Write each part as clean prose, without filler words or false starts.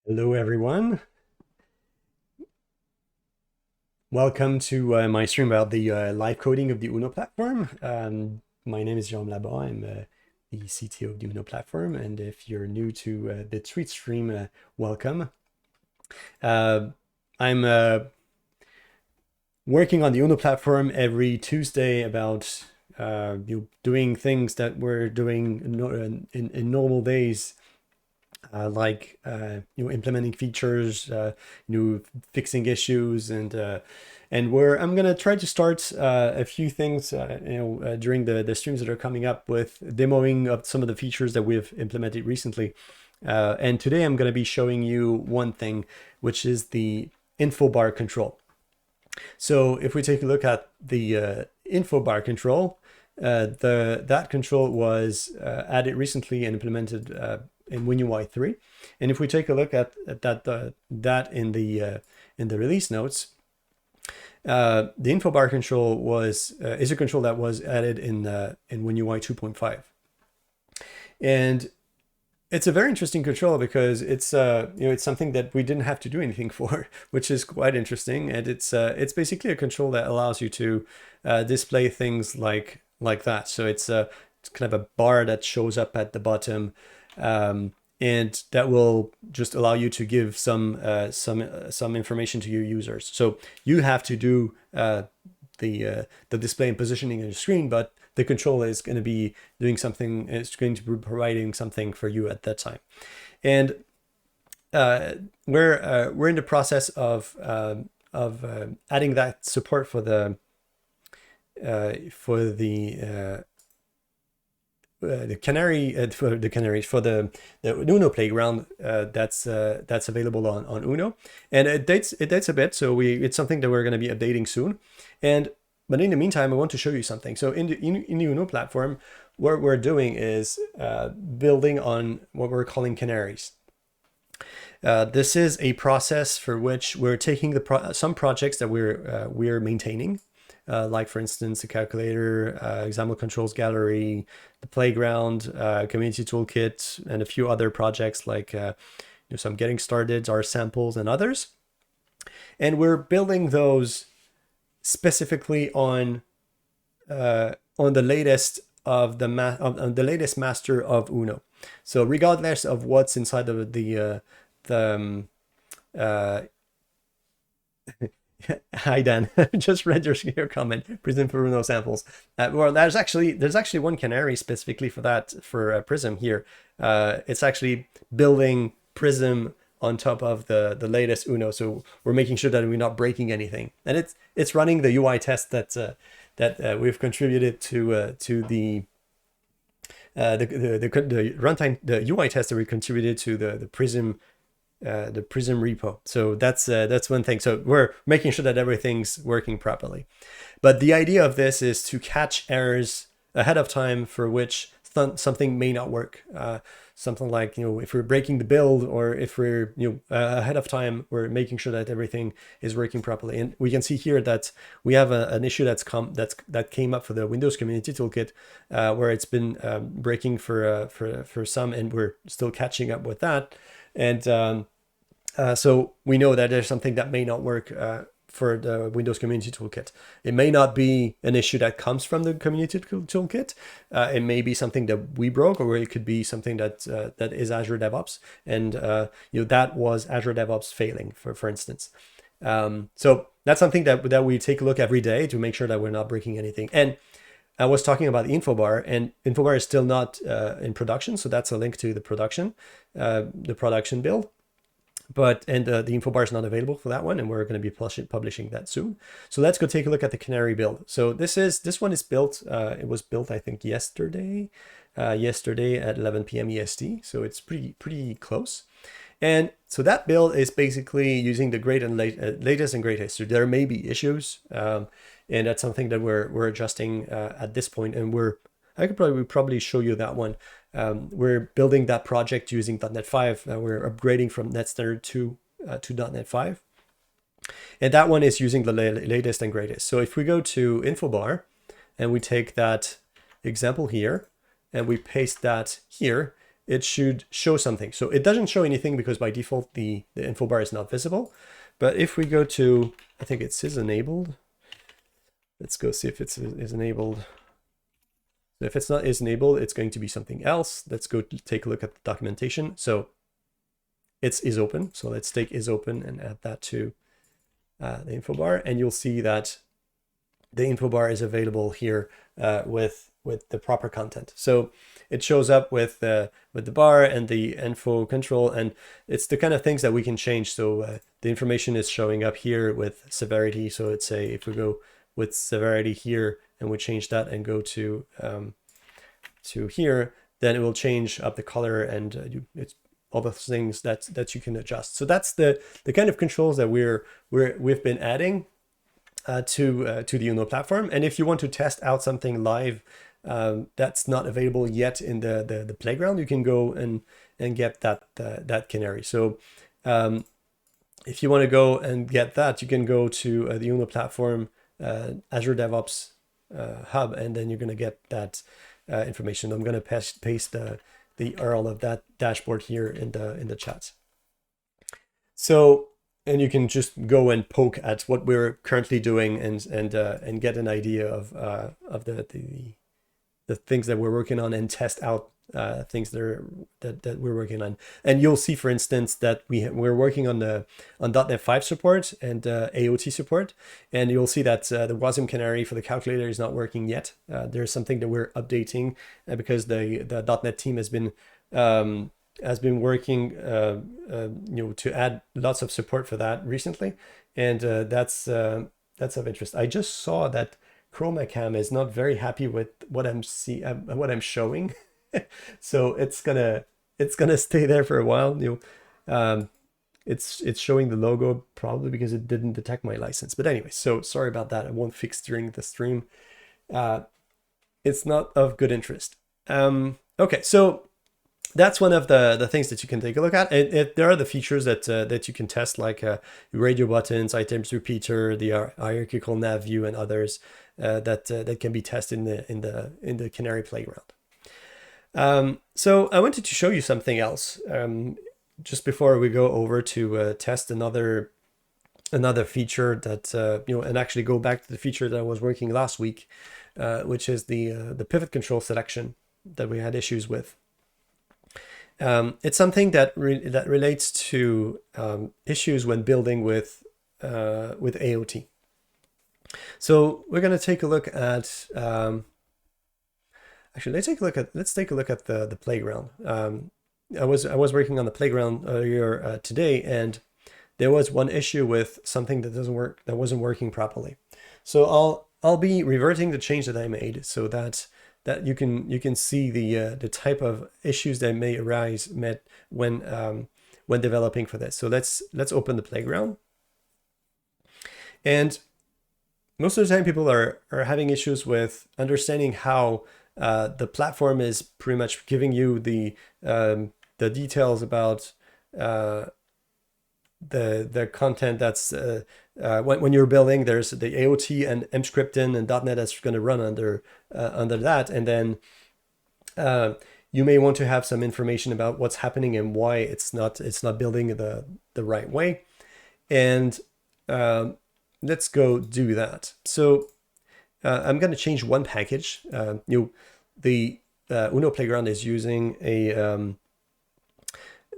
Hello, everyone. Welcome to my stream about the live coding of the Uno platform. My name is Jérôme Labat. I'm the CTO of the Uno platform. And if you're new to the Tweet stream, welcome. I'm working on the Uno platform every Tuesday about doing things that we're doing in normal days. Like implementing features, fixing issues, and where I'm gonna try to start a few things during the streams that are coming up with demoing of some of the features that we've implemented recently. And today I'm gonna be showing you one thing, which is the InfoBar control. So if we take a look at the InfoBar control, that control was added recently and implemented in WinUI 3. And if we take a look at that in the release notes, the InfoBar control is a control that was added in WinUI 2.5. And it's a very interesting control because it's something that we didn't have to do anything for, which is quite interesting. And it's basically a control that allows you to display things like that. So it's kind of a bar that shows up at the bottom, and that will just allow you to give some information to your users. So you have to do the display and positioning on your screen, but the controller is going to be doing something. It's going to be providing something for you at that time, and we're in the process of adding that support for the Uno playground that's available on Uno, and it dates a bit, so it's something that we're going to be updating soon. But in the meantime, I want to show you something. So in the Uno platform, what we're doing is building on what we're calling canaries. This is a process for which we're taking some projects that we're maintaining. Like for instance, the calculator, example controls gallery, the playground, community toolkit, and a few other projects like some getting started, our samples, and others. And we're building those specifically on the latest of the latest master of Uno. So regardless of what's inside of the Hi Dan, just read your comment. Prism for Uno samples. Well, there's actually one canary specifically for that for Prism here. It's actually building Prism on top of the latest Uno, so we're making sure that we're not breaking anything, and it's running the UI test that we've contributed to the runtime, the UI test that we contributed to the Prism repo. So that's one thing. So we're making sure that everything's working properly. But the idea of this is to catch errors ahead of time for which something may not work. Something like, if we're breaking the build, or if we're, ahead of time, we're making sure that everything is working properly. And we can see here that we have an issue that came up for the Windows Community Toolkit, where it's been breaking for some, and we're still catching up with that. And so we know that there's something that may not work for the Windows Community Toolkit. It may not be an issue that comes from the Community Toolkit. It may be something that we broke, or it could be something that is Azure DevOps, and that was Azure DevOps failing, for instance. So that's something that we take a look every day to make sure that we're not breaking anything. And I was talking about the InfoBar, and InfoBar is still not in production, so that's a link to the production build. The InfoBar is not available for that one, and we're going to be publishing that soon. So let's go take a look at the Canary build. So this one is built. It was built, I think, yesterday at 11 p.m. EST. So it's pretty close. And so that build is basically using the latest and greatest. So there may be issues, and that's something that we're adjusting at this point. And I could probably show you that one. We're building that project using .NET 5. We're upgrading from .NET Standard 2 to .NET 5. And that one is using the latest and greatest. So if we go to InfoBar and we take that example here and we paste that here, it should show something. So it doesn't show anything because by default the info bar is not visible. But if we go to, I think it is enabled. Let's go see if it's is enabled. So if it's not is enabled, it's going to be something else. Let's go take a look at the documentation. So it's is open. So let's take is open and add that to the info bar, and you'll see that the info bar is available here with the proper content. So it shows up with the bar and the info control, and it's the kind of things that we can change. So the information is showing up here with severity. So let's say if we go with severity here and we change that and go to here, then it will change up the color, and it's all the things that you can adjust. So that's the kind of controls that we've been adding to the Uno platform. And if you want to test out something live that's not available yet in the playground, you can go and get that Canary. So if you want to go and get that, you can go to the Uno platform Azure DevOps hub, and then you're going to get that information. I'm going to paste the URL of that dashboard here in the chat. So, and you can just go and poke at what we're currently doing and get an idea of the things that we're working on, and test out things that we're working on. And you'll see, for instance, that we're working on .NET 5 support and AOT support, and you'll see that the WASM Canary for the calculator is not working yet. There's something that we're updating because the .NET team has been working to add lots of support for that recently, and that's of interest. I just saw that Chroma Cam is not very happy with what I'm showing. So it's gonna stay there for a while. It's showing the logo probably because it didn't detect my license. But anyway, so sorry about that. I won't fix during the stream. It's not of good interest. Okay, so that's one of the things that you can take a look at. There are the features that you can test, like radio buttons, items repeater, the hierarchical nav view, and others that can be tested in the Canary playground. So I wanted to show you something else just before we go over to test another feature that and actually go back to the feature that I was working last week, which is the pivot control selection that we had issues with. It's something that relates to issues when building with AOT. So we're going to take a look at actually let's take a look at the playground. I was working on the playground earlier today, and there was one issue with something that wasn't working properly. So I'll be reverting the change that I made so that you can see the type of issues that may arise when developing for this. So let's open the playground. And most of the time people are having issues with understanding how the platform is pretty much giving you the details about the content that's when you're building. There's the AOT and mscripting and .NET that's going to run under that, and then you may want to have some information about what's happening and why it's not building the right way. And let's go do that. So I'm going to change one package. The Uno Playground is using a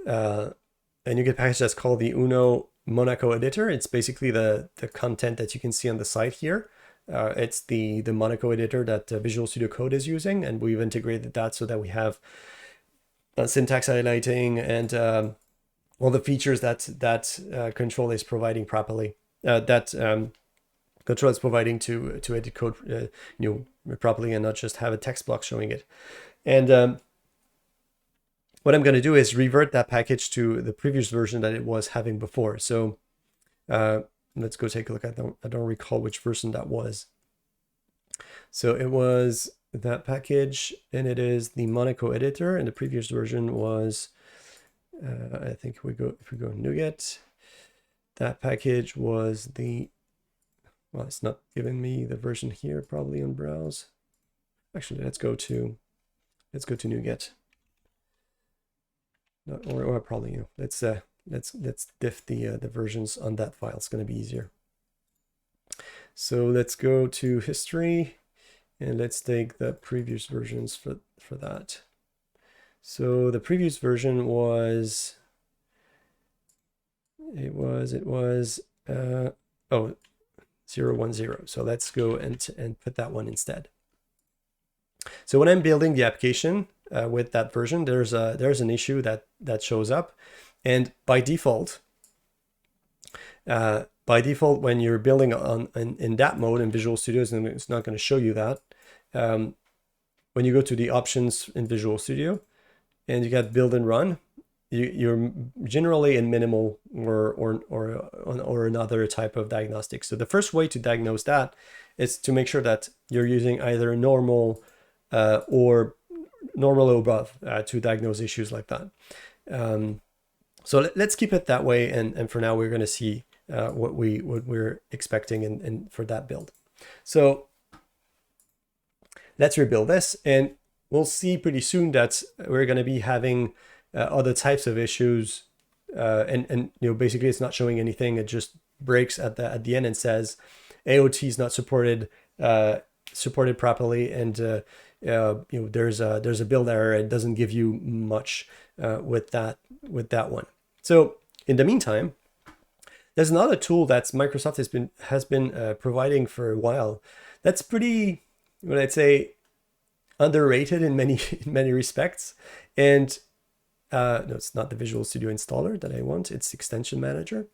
NuGet package that's called the Uno Monaco Editor. It's basically the content that you can see on the side here. It's the Monaco editor that Visual Studio Code is using, and we've integrated that so that we have syntax highlighting and all the features that Control is providing properly. Control is providing to edit code properly and not just have a text block showing it. And what I'm going to do is revert that package to the previous version that it was having before. So let's go take a look at that. I don't recall which version that was. So it was that package, and it is the Monaco editor, and the previous version was, I think if we go NuGet, that package was the, well, it's not giving me the version here, probably on browse. Actually, let's go to NuGet. or probably, you know, let's diff the versions on that file. It's going to be easier. So let's go to history and let's take the previous versions for that. So the previous version was, it was 010. So let's go and put that one instead. So when I'm building the application with that version, there's an issue that shows up, and by default, when you're building in that mode in Visual Studio, it's not going to show you that. When you go to the options in Visual Studio and you got build and run, you're generally in minimal or another type of diagnostic. So the first way to diagnose that is to make sure that you're using either normal or normal or above to diagnose issues like that. So let's keep it that way, and for now we're going to see what we're expecting in for that build. So let's rebuild this, and we'll see pretty soon that we're going to be having other types of issues, and you know, basically it's not showing anything. It just breaks at the end and says AOT is not supported properly, and you know, there's a build error. It doesn't give you much with that one. So in the meantime, there's another tool that Microsoft has been providing for a while. That's pretty, what I'd say, underrated in many respects. And no, it's not the Visual Studio installer that I want. It's Extension Manager.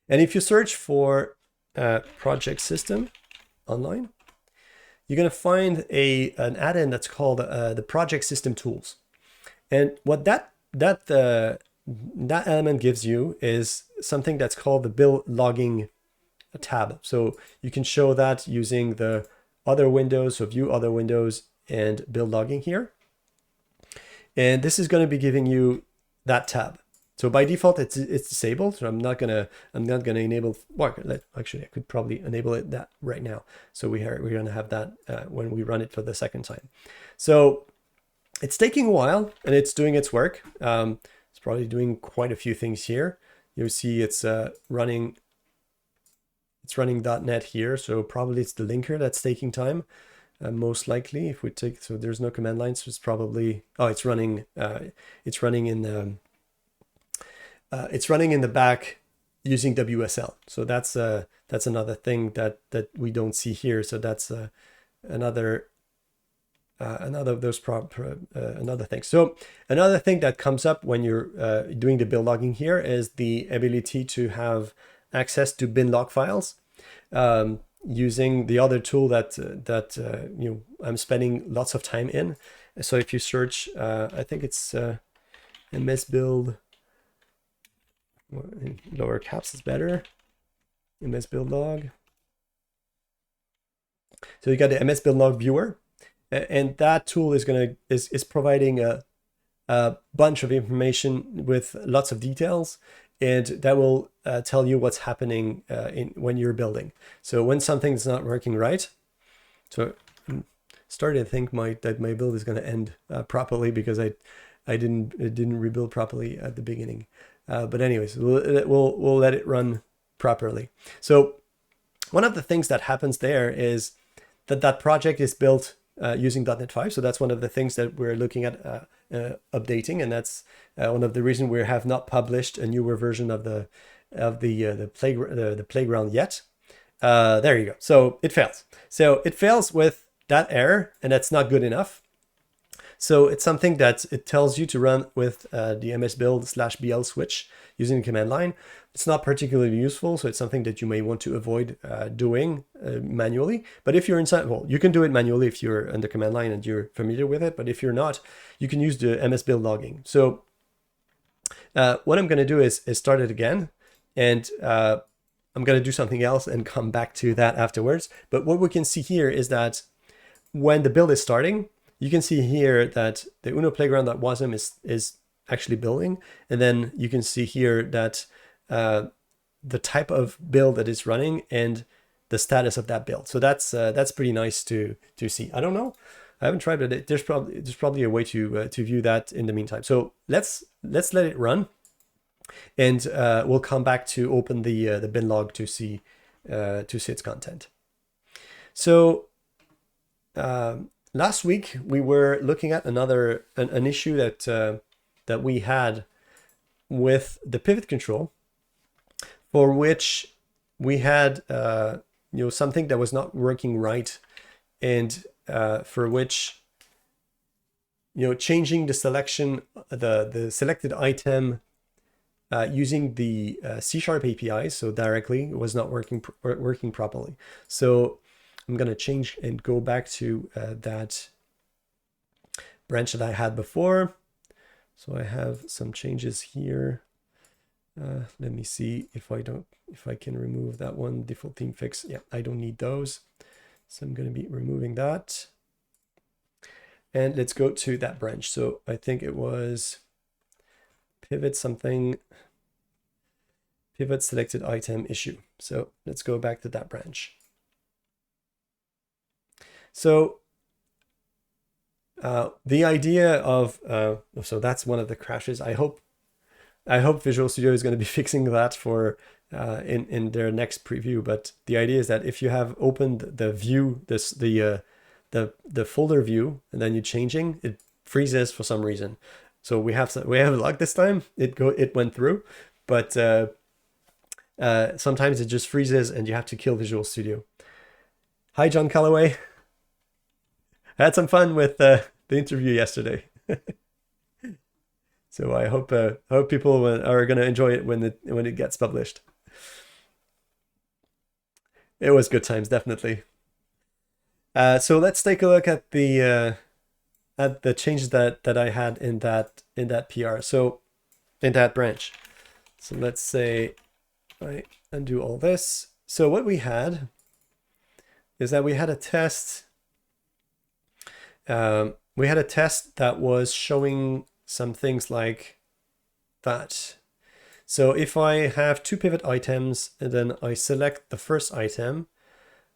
And if you search for Project System online, you're going to find an add-in that's called the Project System Tools. And what that element gives you is something that's called the build logging tab. So you can show that using the other windows, so view other windows and build logging here. And this is going to be giving you that tab. So by default, it's disabled. So I'm not gonna enable. Well, actually, I could probably enable it that right now. So we're gonna have that when we run it for the second time. So it's taking a while and it's doing its work. It's probably doing quite a few things here. You'll see it's running. It's running .NET here, so probably it's the linker that's taking time. Most likely, if we take, so there's no command line, so it's probably, oh, it's running in the back using WSL. So that's another thing that we don't see here. So that's another of those another thing. So another thing that comes up when you're doing the build logging here is the ability to have access to bin log files. Using the other tool that you know, I'm spending lots of time in. So if you search, I think it's MS Build, in lower caps is better. MS Build Log. So you got the MS Build Log viewer, and that tool is providing a bunch of information with lots of details. And that will tell you what's happening when you're building. So when something's not working right, so I'm starting to think that my build is going to end properly because I didn't rebuild properly at the beginning. But anyways, we'll let it run properly. So one of the things that happens there is that project is built using .NET 5. So that's one of the things that we're looking at updating, and that's one of the reasons we have not published a newer version of the playground yet. There you go. So it fails. So it fails with that error, and that's not good enough. So it's something that it tells you to run with the msbuild/bl switch using the command line. It's not particularly useful, so it's something that you may want to avoid doing manually. But if you're inside, well, you can do it manually if you're on the command line and you're familiar with it. But if you're not, you can use the msbuild logging. So what I'm going to do is start it again, and I'm going to do something else and come back to that afterwards. But what we can see here is that when the build is starting, you can see here that the Uno Playground.wasm is actually building, and then you can see here that the type of build that is running and the status of that build. So that's pretty nice to see. I don't know. I haven't tried it. There's probably a way to view that in the meantime. So let's let it run, and we'll come back to open the bin log to see its content. So last week we were looking at an issue that we had with the pivot control, for which we had something that was not working right, and for which changing the selection, the selected item using the C# API, so directly, was not working properly. So I'm going to change and go back to that branch that I had before. So I have some changes here. Let me see if I can remove that one, default theme fix. Yeah, I don't need those. So I'm going to be removing that. And let's go to that branch. So I think it was pivot something, pivot selected item issue. So let's go back to that branch. So the idea of, so that's one of the crashes. I hope Visual Studio is going to be fixing that for in their next preview. But the idea is that if you have opened the view, the folder view, and then you're changing, it freezes for some reason. So we have luck this time. It went through, but sometimes it just freezes and you have to kill Visual Studio. Hi, John Calloway. I had some fun with the interview yesterday. So I hope people are going to enjoy it when it gets published. It was good times, definitely. So let's take a look at the changes that I had in that PR. So in that branch. So let's say I undo all this. So what we had is that we had a test. We had a test that was showing some things like that. So if I have two pivot items and then I select the first item,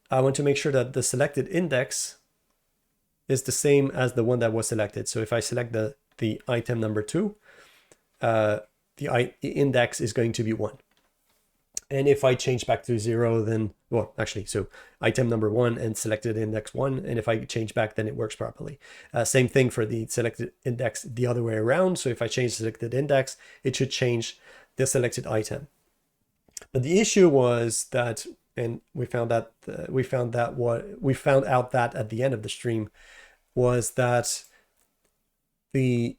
I want to make sure that the selected index is the same as the one that was selected. So if I select the item number 2, the index is going to be 1. And if I change back to 0, then, well, actually, so item number 1 and selected index 1, and if I change back, then it works properly. Same thing for the selected index the other way around. So if I change selected index, it should change the selected item. But the issue was that, and we found out that at the end of the stream, was that the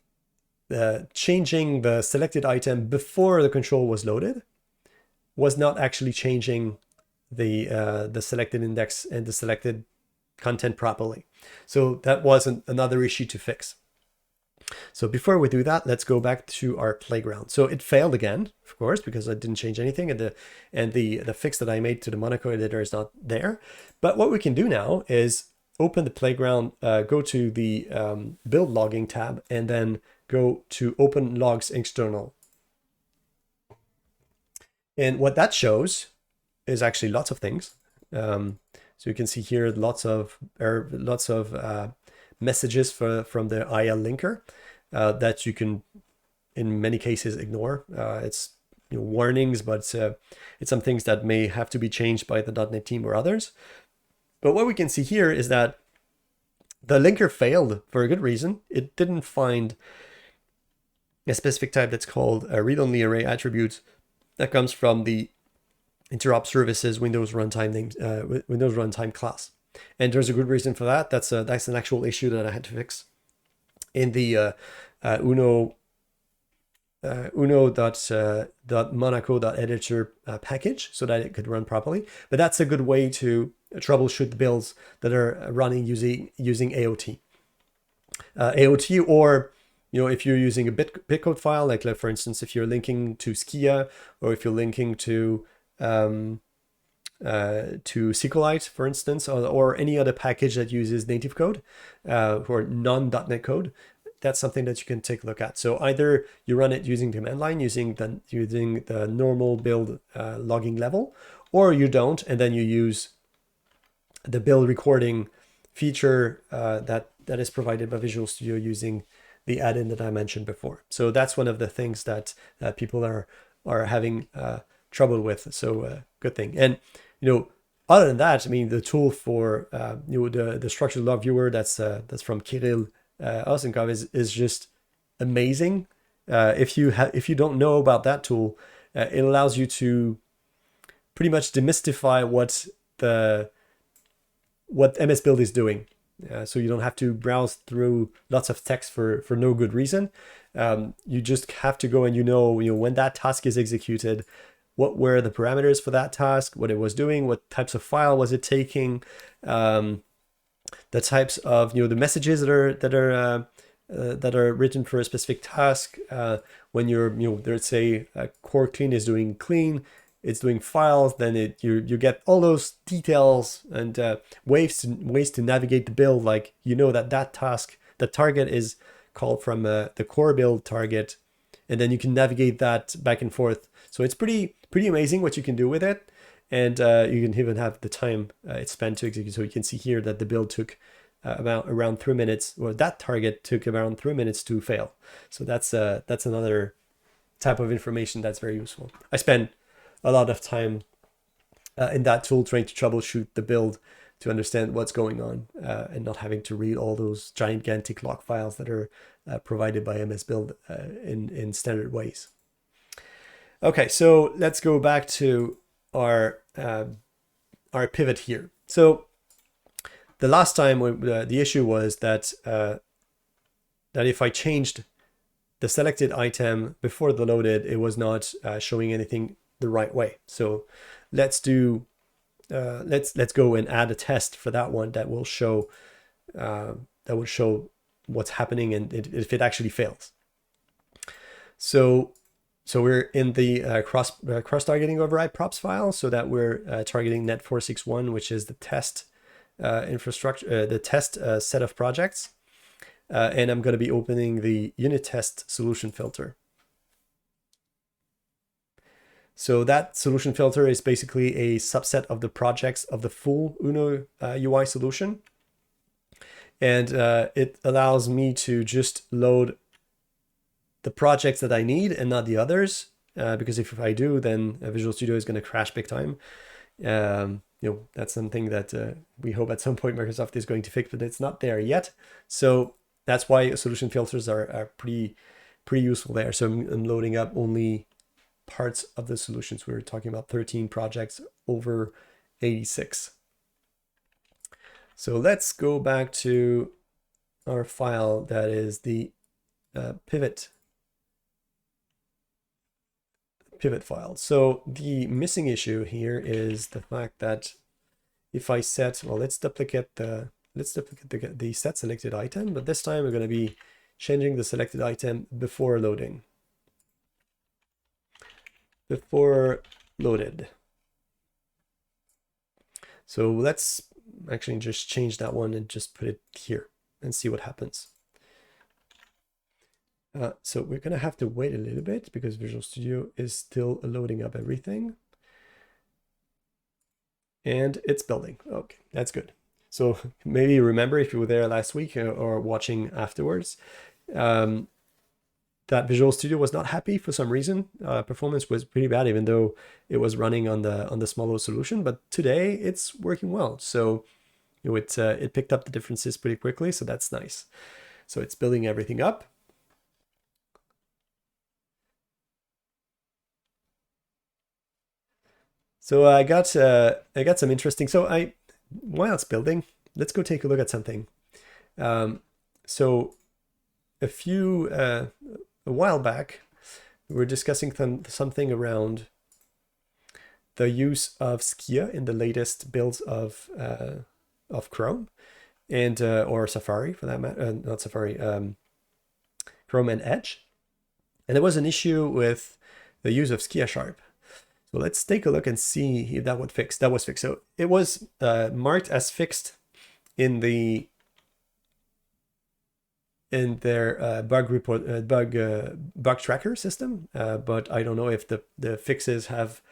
changing the selected item before the control was loaded was not actually changing the selected index and the selected content properly. So that wasn't another issue to fix. So before we do that, let's go back to our playground. So it failed again, of course, because I didn't change anything, and the fix that I made to the Monaco editor is not there. But what we can do now is open the playground, go to the build logging tab, and then go to open logs external. And what that shows is actually lots of things. So you can see here lots of messages from the IL linker that you can, in many cases, ignore. It's warnings, but it's some things that may have to be changed by the .NET team or others. But what we can see here is that the linker failed for a good reason. It didn't find a specific type that's called a read-only array attribute that comes from the interop services Windows runtime class. And there's a good reason for that. That's an actual issue that I had to fix in the uno.monaco.editor package so that it could run properly. But that's a good way to troubleshoot the builds that are running using AOT. AOT, or if you're using a bitcode file, like for instance, if you're linking to Skia, or if you're linking to SQLite, for instance, or any other package that uses native code or non.NET code, that's something that you can take a look at. So either you run it using the command line, using the normal build logging level, or you don't, and then you use the build recording feature that that is provided by Visual Studio using the add-in that I mentioned before. So that's one of the things that people are having trouble with. So good thing. And other than that, I mean, the tool for the structured log viewer that's from Kirill Osenkov is just amazing. If you don't know about that tool, it allows you to pretty much demystify what MS Build is doing. So you don't have to browse through lots of text for no good reason. You just have to go and when that task is executed, what were the parameters for that task, what it was doing, what types of file was it taking, the types of the messages that are written for a specific task. When you're let's say core clean is doing clean, it's doing files, then you get all those details and ways to navigate the build. Like that task, the target is called from the core build target, and then you can navigate that back and forth. So it's pretty amazing what you can do with it, and you can even have the time it spent to execute. So you can see here that the build took around 3 minutes, or that target took around 3 minutes to fail. So that's another type of information that's very useful. I spent a lot of time in that tool trying to troubleshoot the build to understand what's going on, and not having to read all those gigantic log files that are provided by MS Build in standard ways. Okay, so let's go back to our pivot here. So the last time the issue was that if I changed the selected item before the loaded, it was not showing anything the right way. So let's go and add a test for that one that will show what's happening and if it actually fails. So we're in the cross targeting override props file, so that we're targeting net 461, which is the test infrastructure, the test set of projects, and I'm going to be opening the unit test solution filter. So that solution filter is basically a subset of the projects of the full Uno UI solution. And it allows me to just load the projects that I need and not the others. Because if I do, then Visual Studio is going to crash big time. That's something that we hope at some point Microsoft is going to fix, but it's not there yet. So that's why solution filters are pretty useful there. So I'm loading up only parts of the solutions. We were talking about 13 projects over 86. So let's go back to our file that is the pivot file. So the missing issue here is the fact that if I set, well, let's duplicate the set selected item, but this time we're going to be changing the selected item before loading. Before loaded. So let's actually just change that one and just put it here and see what happens. So we're going to have to wait a little bit because Visual Studio is still loading up everything. And it's building. Okay, that's good. So maybe remember if you were there last week or watching afterwards, that Visual Studio was not happy for some reason. Performance was pretty bad, even though it was running on the smaller solution. But today it's working well. So it picked up the differences pretty quickly. So that's nice. So it's building everything up. So I got some interesting. So while it's building, let's go take a look at something. So a while back, we were discussing something around the use of Skia in the latest builds of Chrome and or Safari for that matter, not Safari, Chrome and Edge, and there was an issue with the use of Skia Sharp. So let's take a look and see if that was fixed. That was fixed. So it was marked as fixed in their bug report, bug tracker system, but I don't know if the fixes have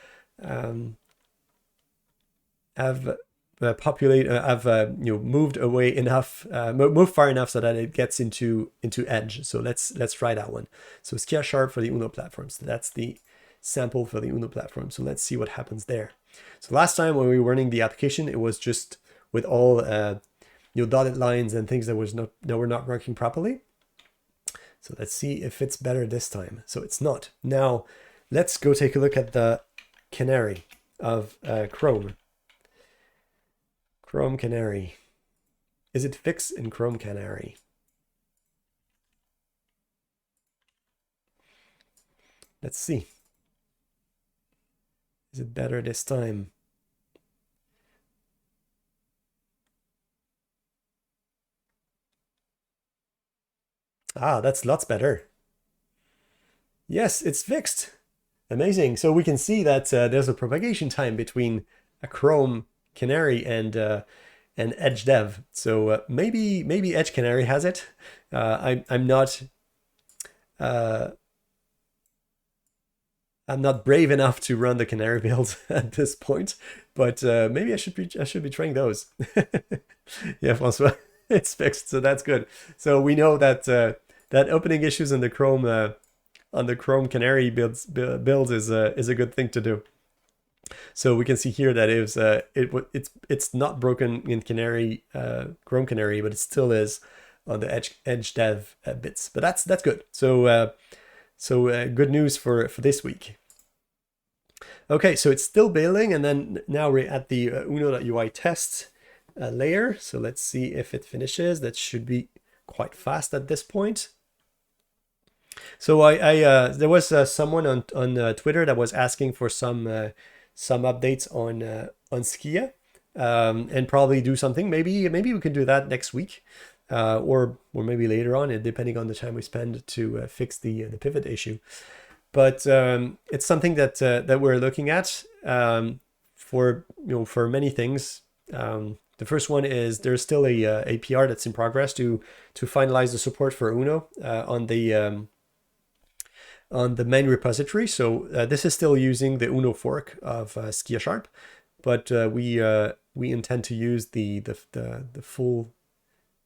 moved away enough, moved far enough so that it gets into Edge. So let's try that one. So Skia Sharp for the Uno platform. So that's the sample for the Uno platform. So let's see what happens there. So last time when we were running the application, it was just with all dotted lines and things that were not working properly. So let's see if it's better this time. So it's not. Now let's go take a look at the Canary of Chrome. Chrome Canary. Is it fixed in Chrome Canary? Let's see. Is it better this time? Ah, that's lots better. Yes, it's fixed. Amazing. So we can see that there's a propagation time between a Chrome Canary and Edge Dev. So maybe Edge Canary has it. I'm not brave enough to run the Canary build at this point, but maybe I should be trying those. Yeah, Francois, it's fixed, so that's good. So we know that that opening issues in the Chrome on the Chrome Canary builds is a good thing to do. So we can see here that it's not broken in Canary Chrome Canary, but it still is on the Edge Dev bits. But that's good. So good news for this week. Okay, so it's still building, and then now we're at the Uno.ui test layer. So let's see if it finishes. That should be quite fast at this point. So there was someone on Twitter that was asking for some updates on Skia, and probably do something. Maybe we can do that next week, or maybe later on, depending on the time we spend to fix the pivot issue. But it's something that we're looking at for many things. The first one is there's still a PR that's in progress to finalize the support for Uno on the main repository. So this is still using the Uno fork of Skia Sharp, but we intend to use the full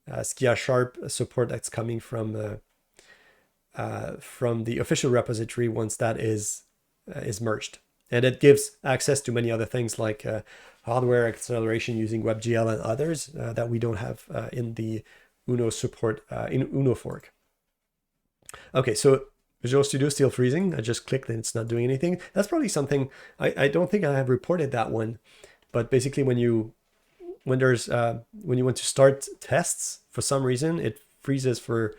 Skia Sharp support that's coming from the official repository once that is merged, and it gives access to many other things like hardware acceleration using WebGL and others that we don't have in the Uno support in Uno fork. Okay, so Visual Studio is still freezing. I just clicked and it's not doing anything. That's probably something I don't think I have reported that one, but basically when you want to start tests, for some reason it freezes for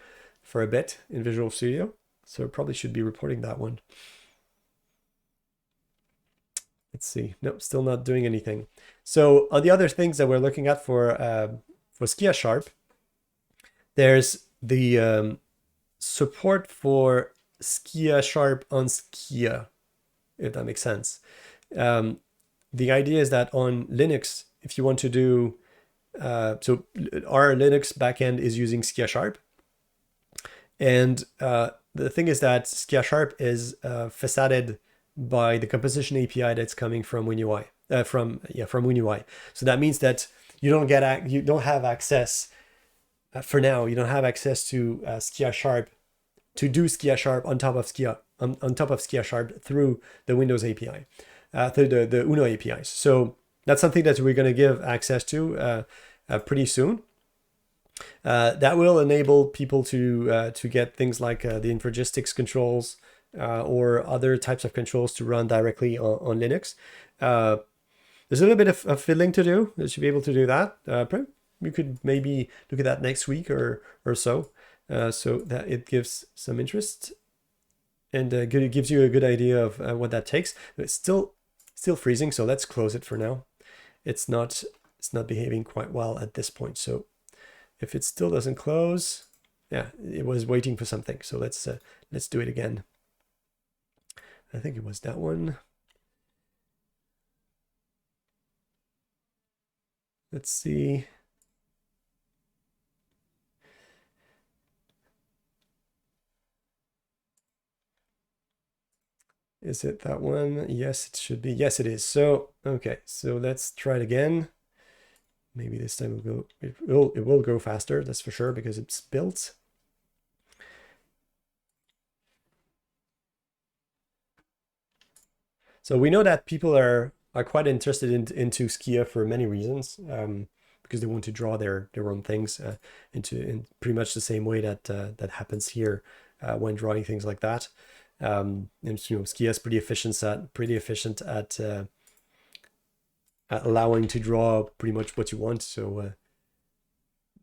a bit in Visual Studio. So probably should be reporting that one. Let's see. Nope, still not doing anything. So on the other things that we're looking at for Skia Sharp, there's the support for Skia Sharp on Skia, if that makes sense. The idea is that on Linux, if you want to do, so our Linux backend is using Skia Sharp. And the thing is that Skia Sharp is facaded by the composition API that's coming from WinUI, from WinUI. So that means that you don't have access for now. You don't have access to Skia Sharp to do Skia Sharp on top of Skia Sharp through the Windows API, through the Uno APIs. So that's something that we're going to give access to pretty soon. That will enable people to get things like the infragistics controls or other types of controls to run directly on Linux. There's a little bit of fiddling to do. You should be able to do that. We could maybe look at that next week or so, so that it gives some interest and it gives you a good idea of what that takes. It's still freezing, so let's close it for now. It's not behaving quite well at this point. So if it still doesn't close, yeah, it was waiting for something. So let's do it again. I think it was that one. Let's see. Is it that one? Yes, it should be. Yes, it is. So, okay, so let's try it again. Maybe this time it will go faster, that's for sure, because it's built. So we know that people are quite interested into Skia for many reasons, because they want to draw their own things in pretty much the same way that that happens here when drawing things like that. And Skia is pretty efficient at allowing to draw pretty much what you want. So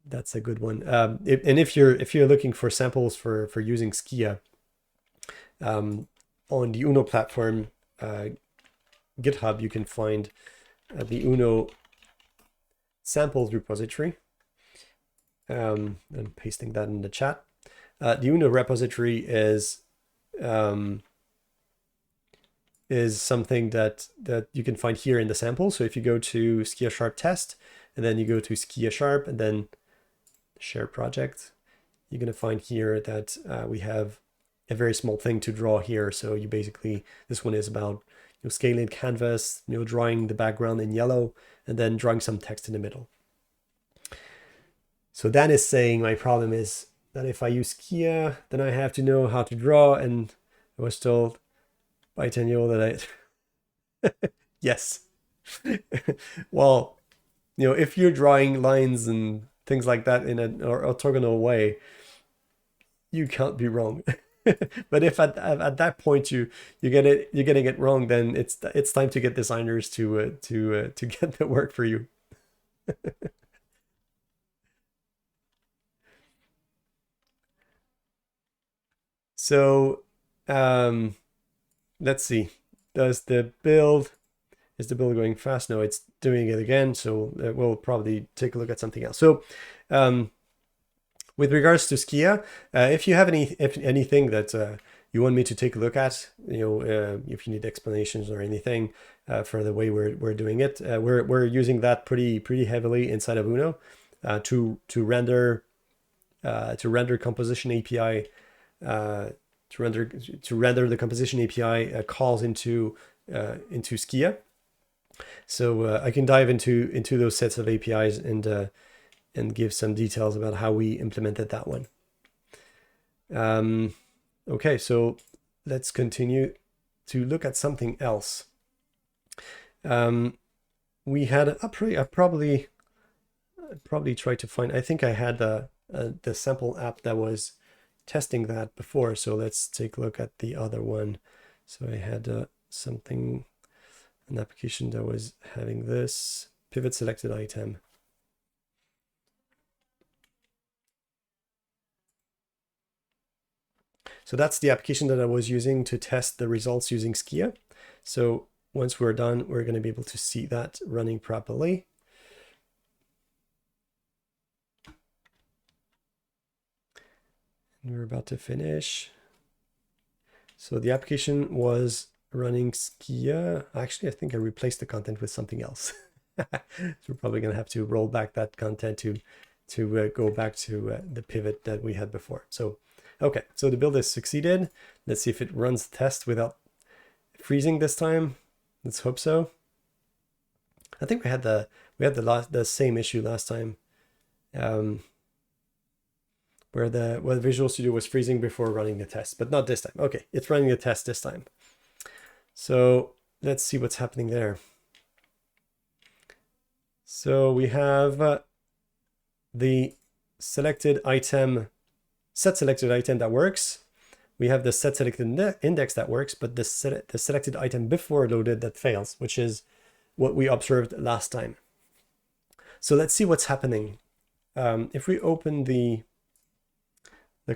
that's a good one. And if you're looking for samples for using Skia on the Uno platform, GitHub, you can find the Uno samples repository. I'm pasting that in the chat. The Uno repository is something that you can find here in the sample. So if you go to Skia Sharp test, and then you go to Skia Sharp, and then share project, you're going to find here that we have a very small thing to draw here. So you basically, this one is about scaling canvas, drawing the background in yellow, and then drawing some text in the middle. So Dan is saying my problem is that if I use Skia, then I have to know how to draw, and I was told by Daniel that I yes. Well, if you're drawing lines and things like that in an orthogonal way, you can't be wrong. But if at that point you're getting it wrong, then it's time to get designers to get the work for you. So let's see. Is the build going fast? No, it's doing it again. So we'll probably take a look at something else. So with regards to Skia, if you have anything that you want me to take a look at, if you need explanations or anything for the way we're doing it, we're using that pretty heavily inside of Uno to render composition API to render the composition API calls into Skia. So I can dive into those sets of APIs and give some details about how we implemented that one. Okay, so let's continue to look at something else. We had I probably tried to find. I think I had the sample app that was testing that before. So let's take a look at the other one. So I had an application that was having this pivot selected item. So that's the application that I was using to test the results using Skia. So once we're done, we're going to be able to see that running properly. And we're about to finish. So the application was running Skia. Actually, I think I replaced the content with something else. So we're probably going to have to roll back that content to go back to the pivot that we had before. So okay, so the build has succeeded. Let's see if it runs the test without freezing this time. Let's hope so. I think we had the same issue last time, where the Visual Studio was freezing before running the test, but not this time. Okay, it's running the test this time. So let's see what's happening there. So we have the selected item, set selected item that works. We have the set selected index that works, but the selected item before loaded that fails, which is what we observed last time. So let's see what's happening. If we open the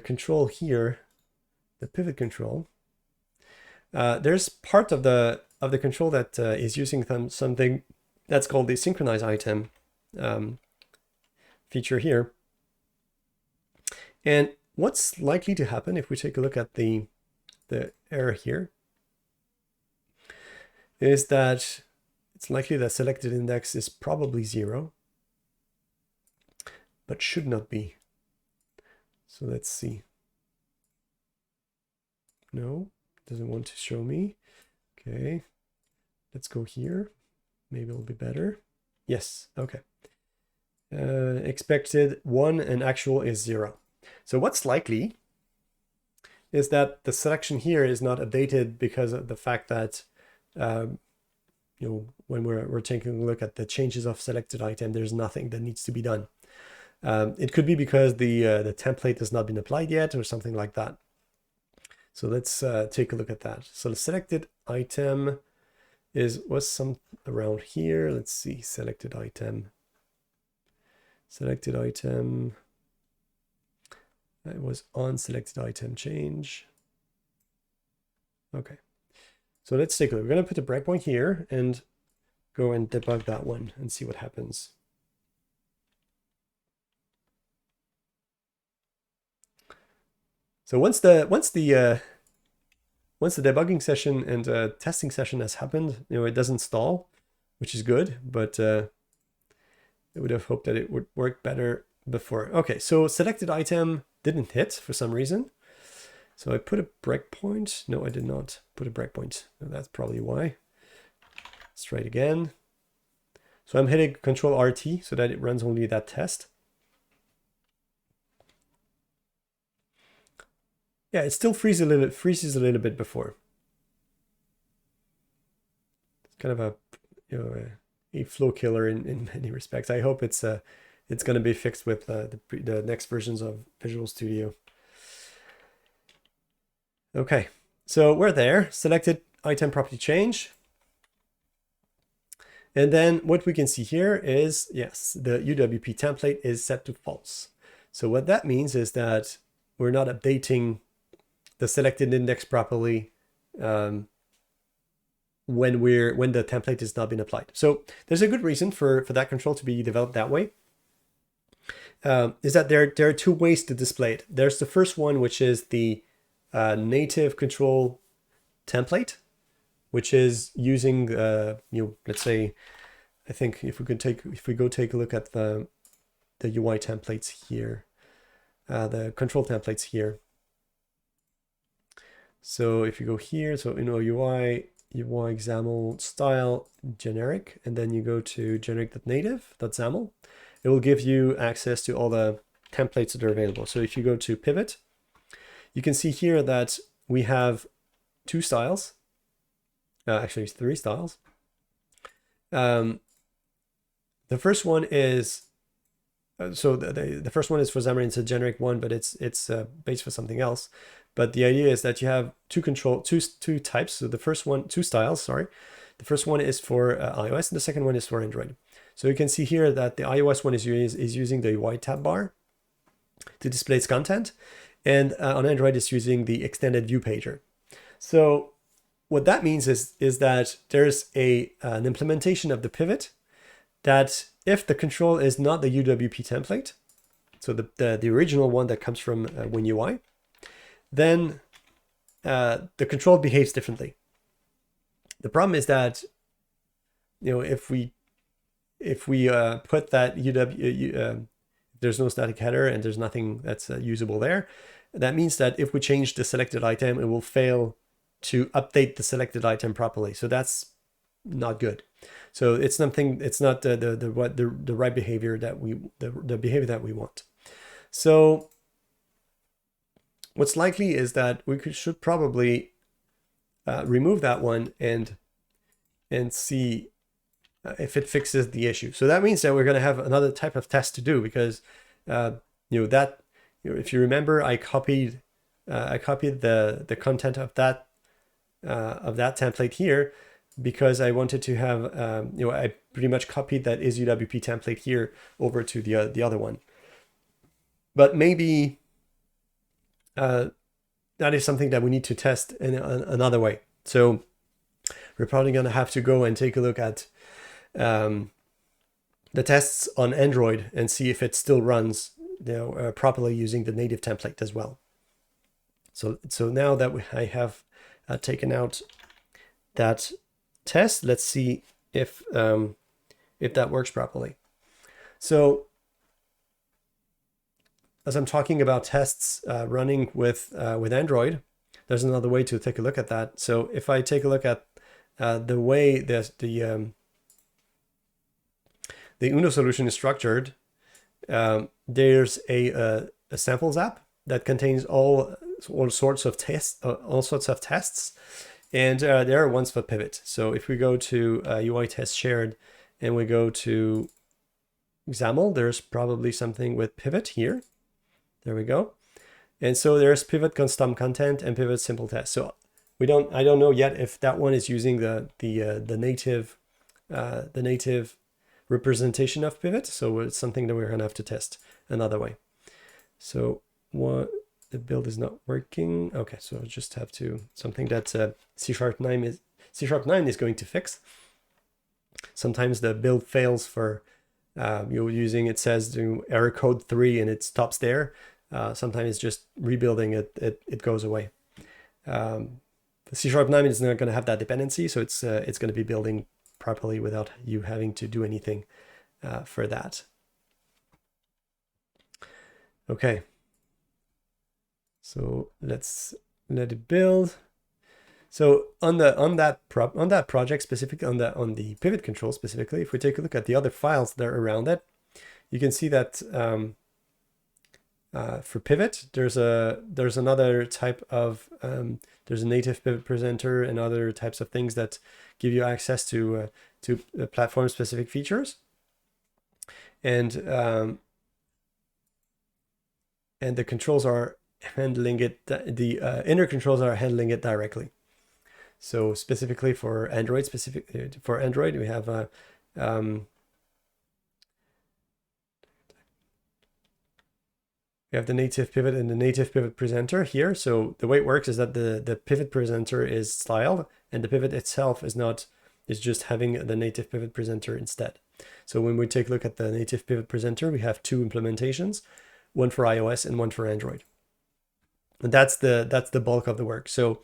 control here, the pivot control, there's part of the control that is using something that's called the synchronize item feature here. And what's likely to happen if we take a look at the error here is that it's likely that selected index is probably 0, but should not be. So let's see. No, doesn't want to show me. Okay, let's go here. Maybe it'll be better. Yes, okay. expected 1 and actual is 0. So what's likely is that the selection here is not updated because of the fact that when we're taking a look at the changes of selected item, there's nothing that needs to be done. It could be because the template has not been applied yet or something like that. So let's take a look at that. So the selected item was some around here. Let's see, selected item. Selected item. It was on selected item change. Okay. So let's take a look. We're going to put a breakpoint here and go and debug that one and see what happens. So once the debugging session and testing session has happened, it doesn't stall, which is good, but I would have hoped that it would work better before. Okay, so selected item didn't hit for some reason. So I put a breakpoint. No, I did not put a breakpoint. No, that's probably why. Let's try it again. So I'm hitting Control RT so that it runs only that test. Yeah, it still freezes a little bit before. It's kind of a flow killer in many respects. I hope it's going to be fixed with the next versions of Visual Studio. Okay, so we're there. Selected item property change. And then what we can see here is, yes, the UWP template is set to false. So what that means is that we're not updating the selected index properly when the template has not been applied. So there's a good reason for that control to be developed that way. Is that there are two ways to display it. There's the first one, which is the native control template, which is using let's say, I think if we go take a look at the UI templates here, the control templates here. So if you go here, so UI XAML style generic, and then you go to generic.native.xaml, it will give you access to all the templates that are available. So if you go to pivot, you can see here that we have two styles, actually three styles. The first one is the first one is for Xamarin. It's a generic one, but it's based for something else. But the idea is that you have two types. So the first one, two styles, sorry. The first one is for iOS, and the second one is for Android. So you can see here that the iOS one is using the UI tab bar to display its content, and on Android it's using the extended view pager. So what that means is that there's an implementation of the pivot that if the control is not the UWP template, so the original one that comes from WinUI, then the control behaves differently. The problem is that if we put that there's no static header and there's nothing that's usable there, that means that if we change the selected item, it will fail to update the selected item properly. So that's not good. So it's not the right behavior that the behavior that we want. So what's likely is that we should probably remove that one and see if it fixes the issue. So that means that we're going to have another type of test to do, because if you remember, I copied the content of that template here because I wanted to have I pretty much copied that isUWP template here over to the other one. But maybe that is something that we need to test in another way. So we're probably going to have to go and take a look at the tests on Android and see if it still runs properly using the native template as well. So now that I have taken out that test, let's see if that works properly. So as I'm talking about tests running with Android, there's another way to take a look at that. So if I take a look at the way that the Uno solution is structured, there's a samples app that contains all sorts of tests, and there are ones for pivot. So if we go to UI test shared and we go to XAML, there's probably something with pivot here. There we go. And so there's pivot custom content and pivot simple test. So I don't know yet if that one is using the native representation of pivot. So it's something that we're gonna have to test another way. So what, the build is not working. Okay, so I just have to, something that C#9 is going to fix. Sometimes the build fails for you're using, it says do error code 3 and it stops there. Sometimes it's just rebuilding it goes away. The C#9 is not going to have that dependency, so it's going to be building properly without you having to do anything for that. Okay, so let's let it build. So on that project specifically, on the pivot control specifically, if we take a look at the other files that are around it, you can see that for pivot, there's another type of there's a native pivot presenter and other types of things that give you access to platform specific features, and the controls are handling it. The inner controls are handling it directly. So specifically for Android, we have we have the native pivot and the native pivot presenter here. So the way it works is that the pivot presenter is styled, and the pivot itself is just having the native pivot presenter instead. So when we take a look at the native pivot presenter, we have two implementations, one for iOS and one for Android. And that's the bulk of the work. So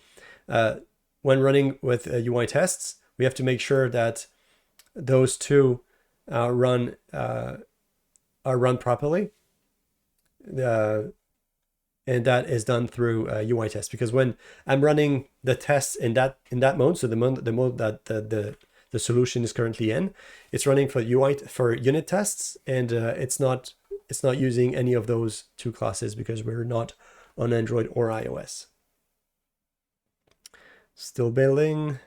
when running with UI tests, we have to make sure that those two run properly, and that is done through UI tests. Because when I'm running the tests in that mode, so the mode that the solution is currently in, it's running for unit tests, and it's not using any of those two classes because we're not on Android or iOS. Still building.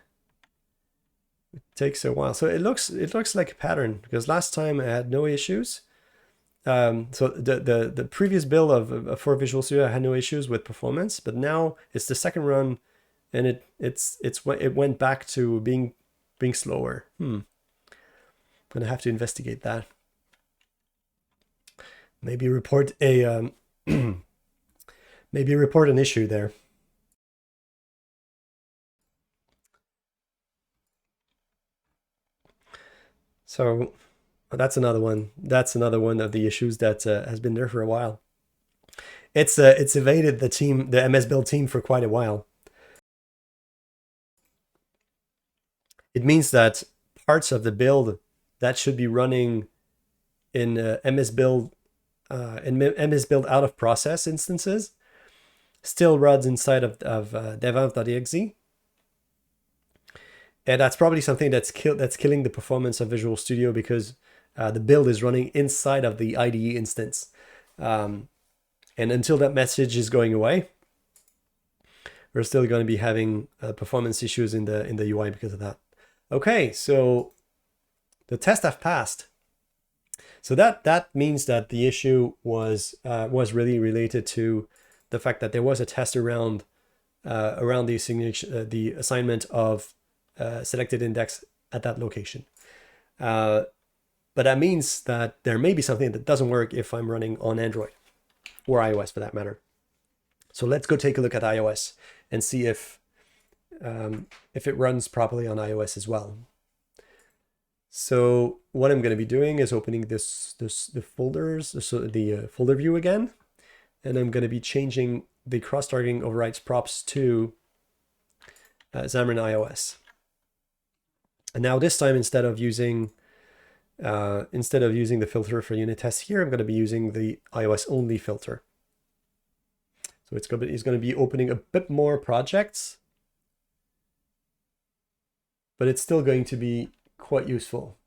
It takes a while. So it looks like a pattern, because last time I had no issues. So the previous build for Visual Studio I had no issues with performance, but now it's the second run, and it went back to being slower. I'm gonna have to investigate that. Maybe report a maybe report an issue there. So that's another one. That's another one of the issues that has been there for a while. It's evaded the MS Build team for quite a while. It means that parts of the build that should be running in MS Build out of process instances still runs inside of dev.exe. And that's probably something that's killing the performance of Visual Studio, because the build is running inside of the IDE instance. And until that message is going away, we're still going to be having performance issues in the UI because of that. Okay, so the test have passed. So that means that the issue was really related to the fact that there was a test around the assignment of selected index at that location. But that means that there may be something that doesn't work if I'm running on Android or iOS for that matter. So let's go take a look at iOS and see if it runs properly on iOS as well. So what I'm going to be doing is opening the folders, so the folder view again, and I'm going to be changing the cross-targeting overrides props to Xamarin iOS. And now this time, instead of using the filter for unit tests here, I'm going to be using the iOS only filter. So it's going to be opening a bit more projects, but it's still going to be quite useful.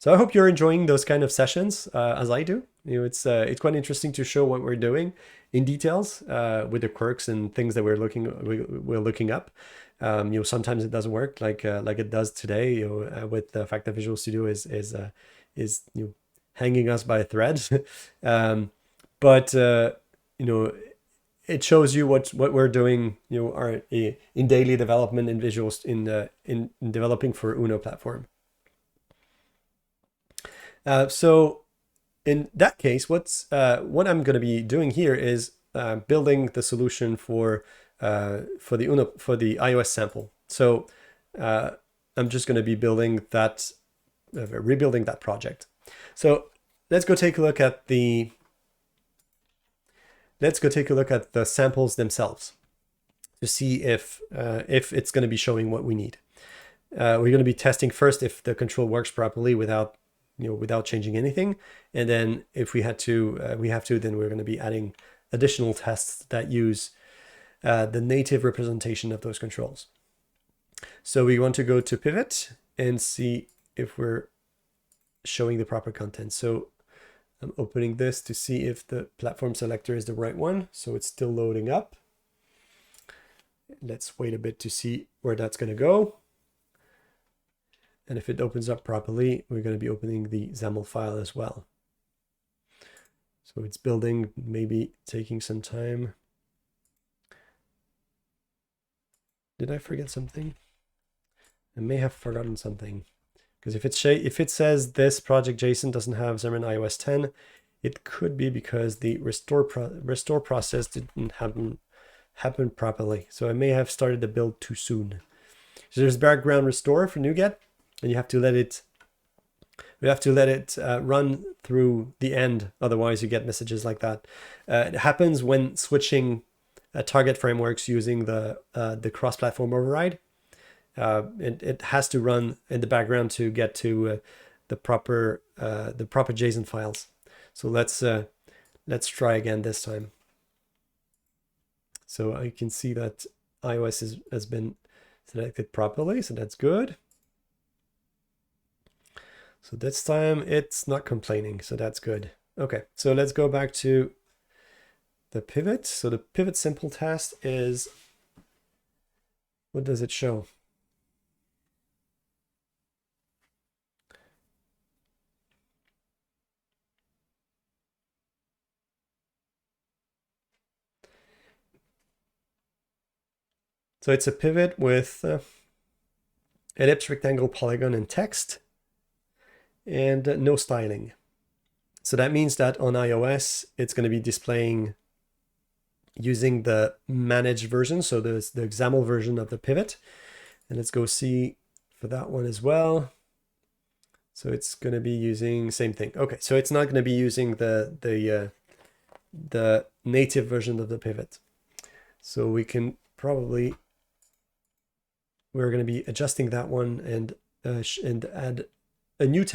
So I hope you're enjoying those kind of sessions as I do. It's quite interesting to show what we're doing in details with the quirks and things that we're looking up. Sometimes it doesn't work like it does today. With the fact that Visual Studio is hanging us by a thread. But it shows you what we're doing. In daily development in visuals in developing for Uno platform. So in that case, what I'm going to be doing here is building the solution for the iOS sample. So I'm just going to be building that, rebuilding that project. So let's go take a look at the samples themselves to see if it's going to be showing what we need. We're going to be testing first if the control works properly without changing anything, and then if we have to, then we're going to be adding additional tests that use the native representation of those controls. So we want to go to pivot and see if we're showing the proper content. So I'm opening this to see if the platform selector is the right one. So it's still loading up. Let's wait a bit to see where that's going to go. And if it opens up properly, we're going to be opening the XAML file as well. So it's building, maybe taking some time. Did I forget something? I may have forgotten something. Because if it says this project JSON doesn't have Xamarin iOS 10, it could be because the restore process didn't happen properly. So I may have started the build too soon. So there's background restore for NuGet, and you have to let it run through the end. Otherwise, you get messages like that. It happens when switching target frameworks using the cross-platform override. It has to run in the background to get to the proper JSON files. So let's try again this time. So I can see that iOS has been selected properly, so that's good. So this time it's not complaining, so that's good. Okay, so let's go back to the pivot. So the pivot simple test is, what does it show? So it's a pivot with ellipse, rectangle, polygon, and text, and no styling. So that means that on iOS, it's going to be displaying using the managed version, so the XAML version of the pivot. And let's go see for that one as well. So it's going to be using same thing. Okay, so it's not going to be using the native version of the pivot. So we can probably, we're going to be adjusting that one and add a new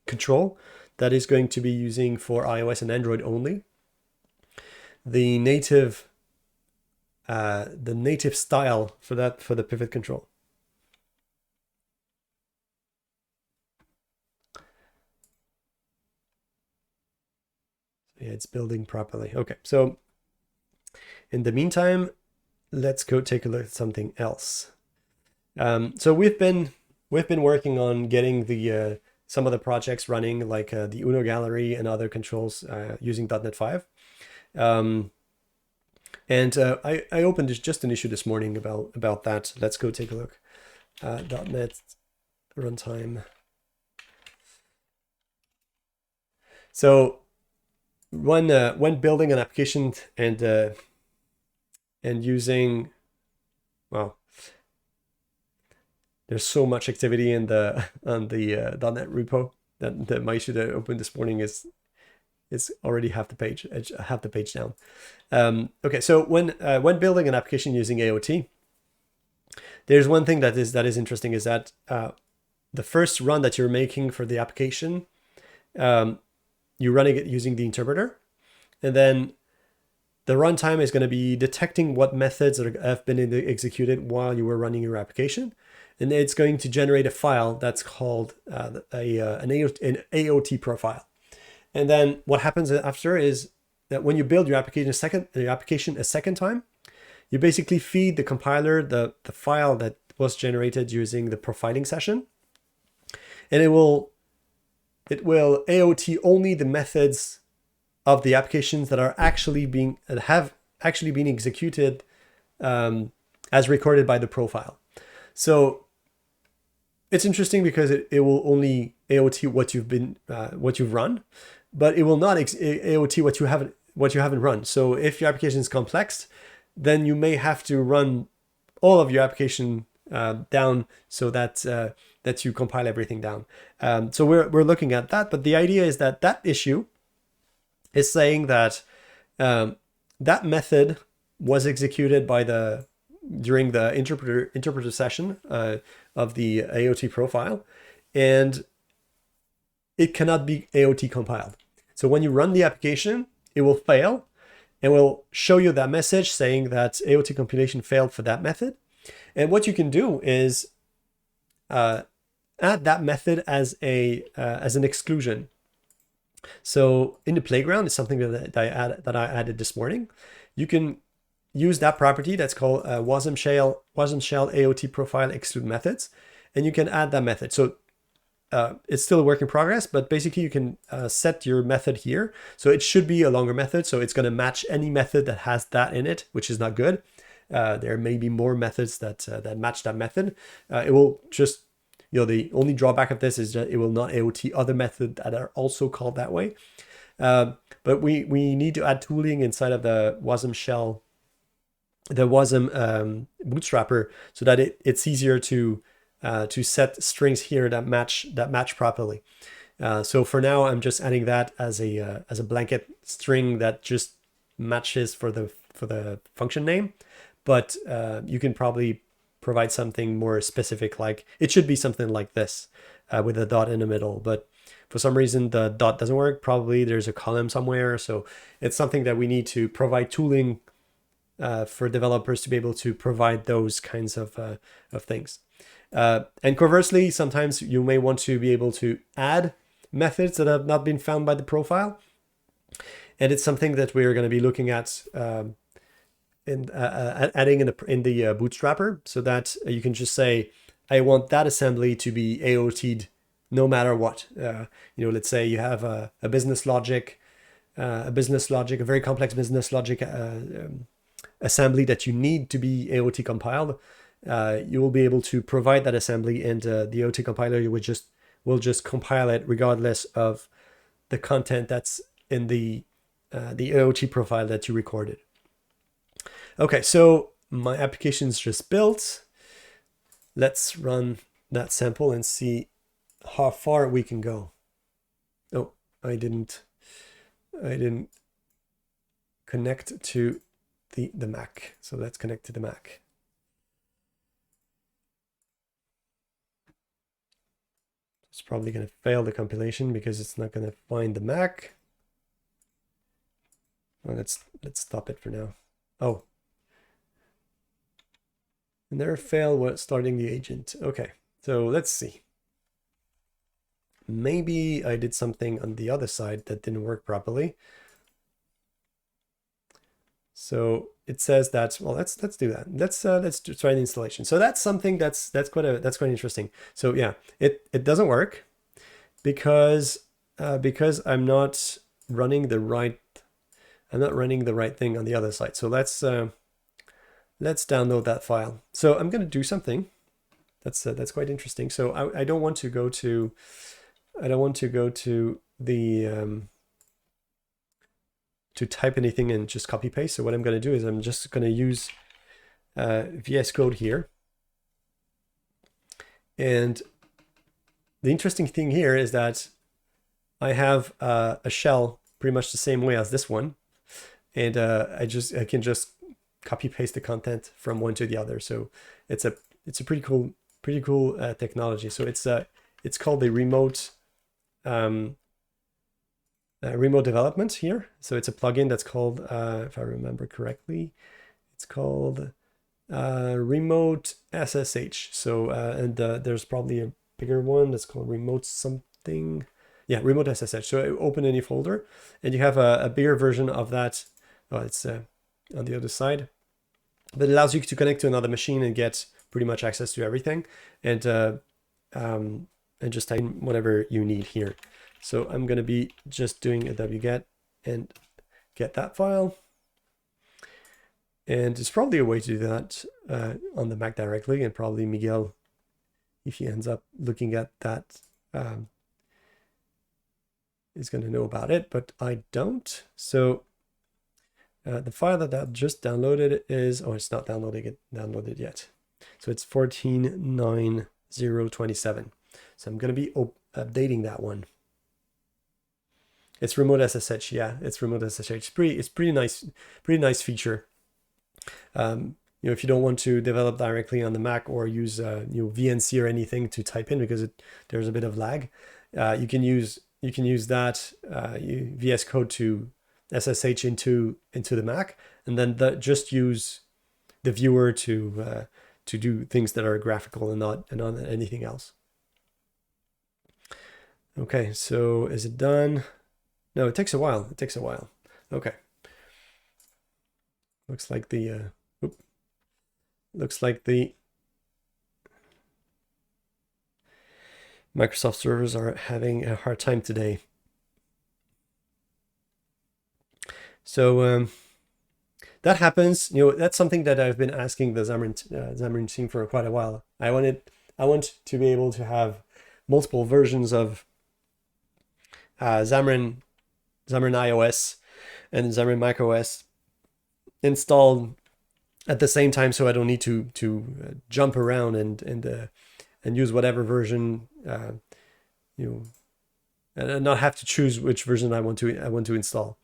control that is going to be using for iOS and Android only. The native style for the pivot control. Yeah, it's building properly. Okay, so in the meantime, let's go take a look at something else. So we've been working on getting the some of the projects running, like the Uno gallery and other controls using .NET 5. I opened just an issue this morning about that. Let's go take a look. .NET runtime. So when building an application and using, well, there's so much activity in on the .NET repo that my issue that I opened this morning is already half the page down. Okay, so when building an application using AOT, there's one thing that is interesting, is that the first run that you're making for the application, you're running it using the interpreter, and then the runtime is going to be detecting what methods have been executed while you were running your application, and it's going to generate a file that's called an AOT profile. And then what happens after is that when you build your application a second time, you basically feed the compiler the file that was generated using the profiling session, and it will AOT only the methods of the applications that have actually been executed as recorded by the profile. So it's interesting because it will only AOT what you've run, but it will not AOT what you haven't run. So if your application is complex, then you may have to run all of your application down so that you compile everything down. So we're looking at that, but the idea is that issue is saying that that method was executed during the interpreter session of the AOT profile, and it cannot be AOT compiled. So when you run the application, it will fail and will show you that message saying that AOT compilation failed for that method. And what you can do is add that method as an exclusion. So in the playground, it's something that I added this morning. You can use that property that's called wasm shell AOT profile exclude methods, and you can add that method. So it's still a work in progress, but basically you can set your method here. So it should be a longer method. So it's going to match any method that has that in it, which is not good. There may be more methods that match that method. It will just, the only drawback of this is that it will not AOT other methods that are also called that way. But we need to add tooling inside of the wasm shell, the wasm bootstrapper, so that it's easier to set strings here that match properly. So for now, I'm just adding that as a blanket string that just matches for the function name. But you can probably provide something more specific, like it should be something like this with a dot in the middle. But for some reason, the dot doesn't work. Probably there's a column somewhere. So it's something that we need to provide tooling for developers to be able to provide those kinds of things. And conversely, sometimes you may want to be able to add methods that have not been found by the profile. And it's something that we're going to be looking at adding in the bootstrapper, so that you can just say, I want that assembly to be AOT'd no matter what. Let's say you have a business logic, a very complex business logic assembly that you need to be AOT compiled. You will be able to provide that assembly, and the AOT compiler will just compile it regardless of the content that's in the AOT profile that you recorded. Okay, so my application's just built. Let's run that sample and see how far we can go. Oh, I didn't connect to the Mac. So let's connect to the Mac. It's probably going to fail the compilation because it's not going to find the Mac. Well, let's stop it for now. Oh. And there failed what starting the agent. Okay, so let's see. Maybe I did something on the other side that didn't work properly. So it says that, well, let's do that. Let's try the installation. So that's something that's quite interesting. So yeah, it doesn't work because I'm not running the right thing on the other side. So let's download that file. So I'm going to do something that's quite interesting. So I don't want to go to the to type anything and just copy paste. So what I'm going to do is I'm just going to use VS Code here. And the interesting thing here is that I have a shell pretty much the same way as this one, and I can just copy paste the content from one to the other. So it's a pretty cool technology. So it's called the remote development here. So it's a plugin that's called, if I remember correctly, it's called remote SSH. So and there's probably a bigger one that's called remote something. Yeah, remote SSH. So open any folder, and you have a bigger version of that. Oh, it's on the other side, but it allows you to connect to another machine and get pretty much access to everything, and just type in whatever you need here. So I'm going to be just doing a wget and get that file. And there's probably a way to do that on the Mac directly, and probably Miguel, if he ends up looking at that, is going to know about it, but I don't. So the file that I just downloaded is, oh, it's not downloaded yet. So it's 14.9.0.27. So I'm going to be updating that one. It's remote SSH, yeah, it's remote SSH. It's pretty nice feature. If you don't want to develop directly on the Mac or use VNC or anything to type in because there's a bit of lag, you can use that VS Code to SSH into the Mac, and then just use the viewer to do things that are graphical and not anything else. Okay, so is it done? No, it takes a while. Okay. Looks like the Microsoft servers are having a hard time today. So that happens. That's something that I've been asking the Xamarin team for quite a while. I want to be able to have multiple versions of Xamarin iOS and Xamarin macOS installed at the same time, so I don't need to jump around and use whatever version, and not have to choose which version I want to install.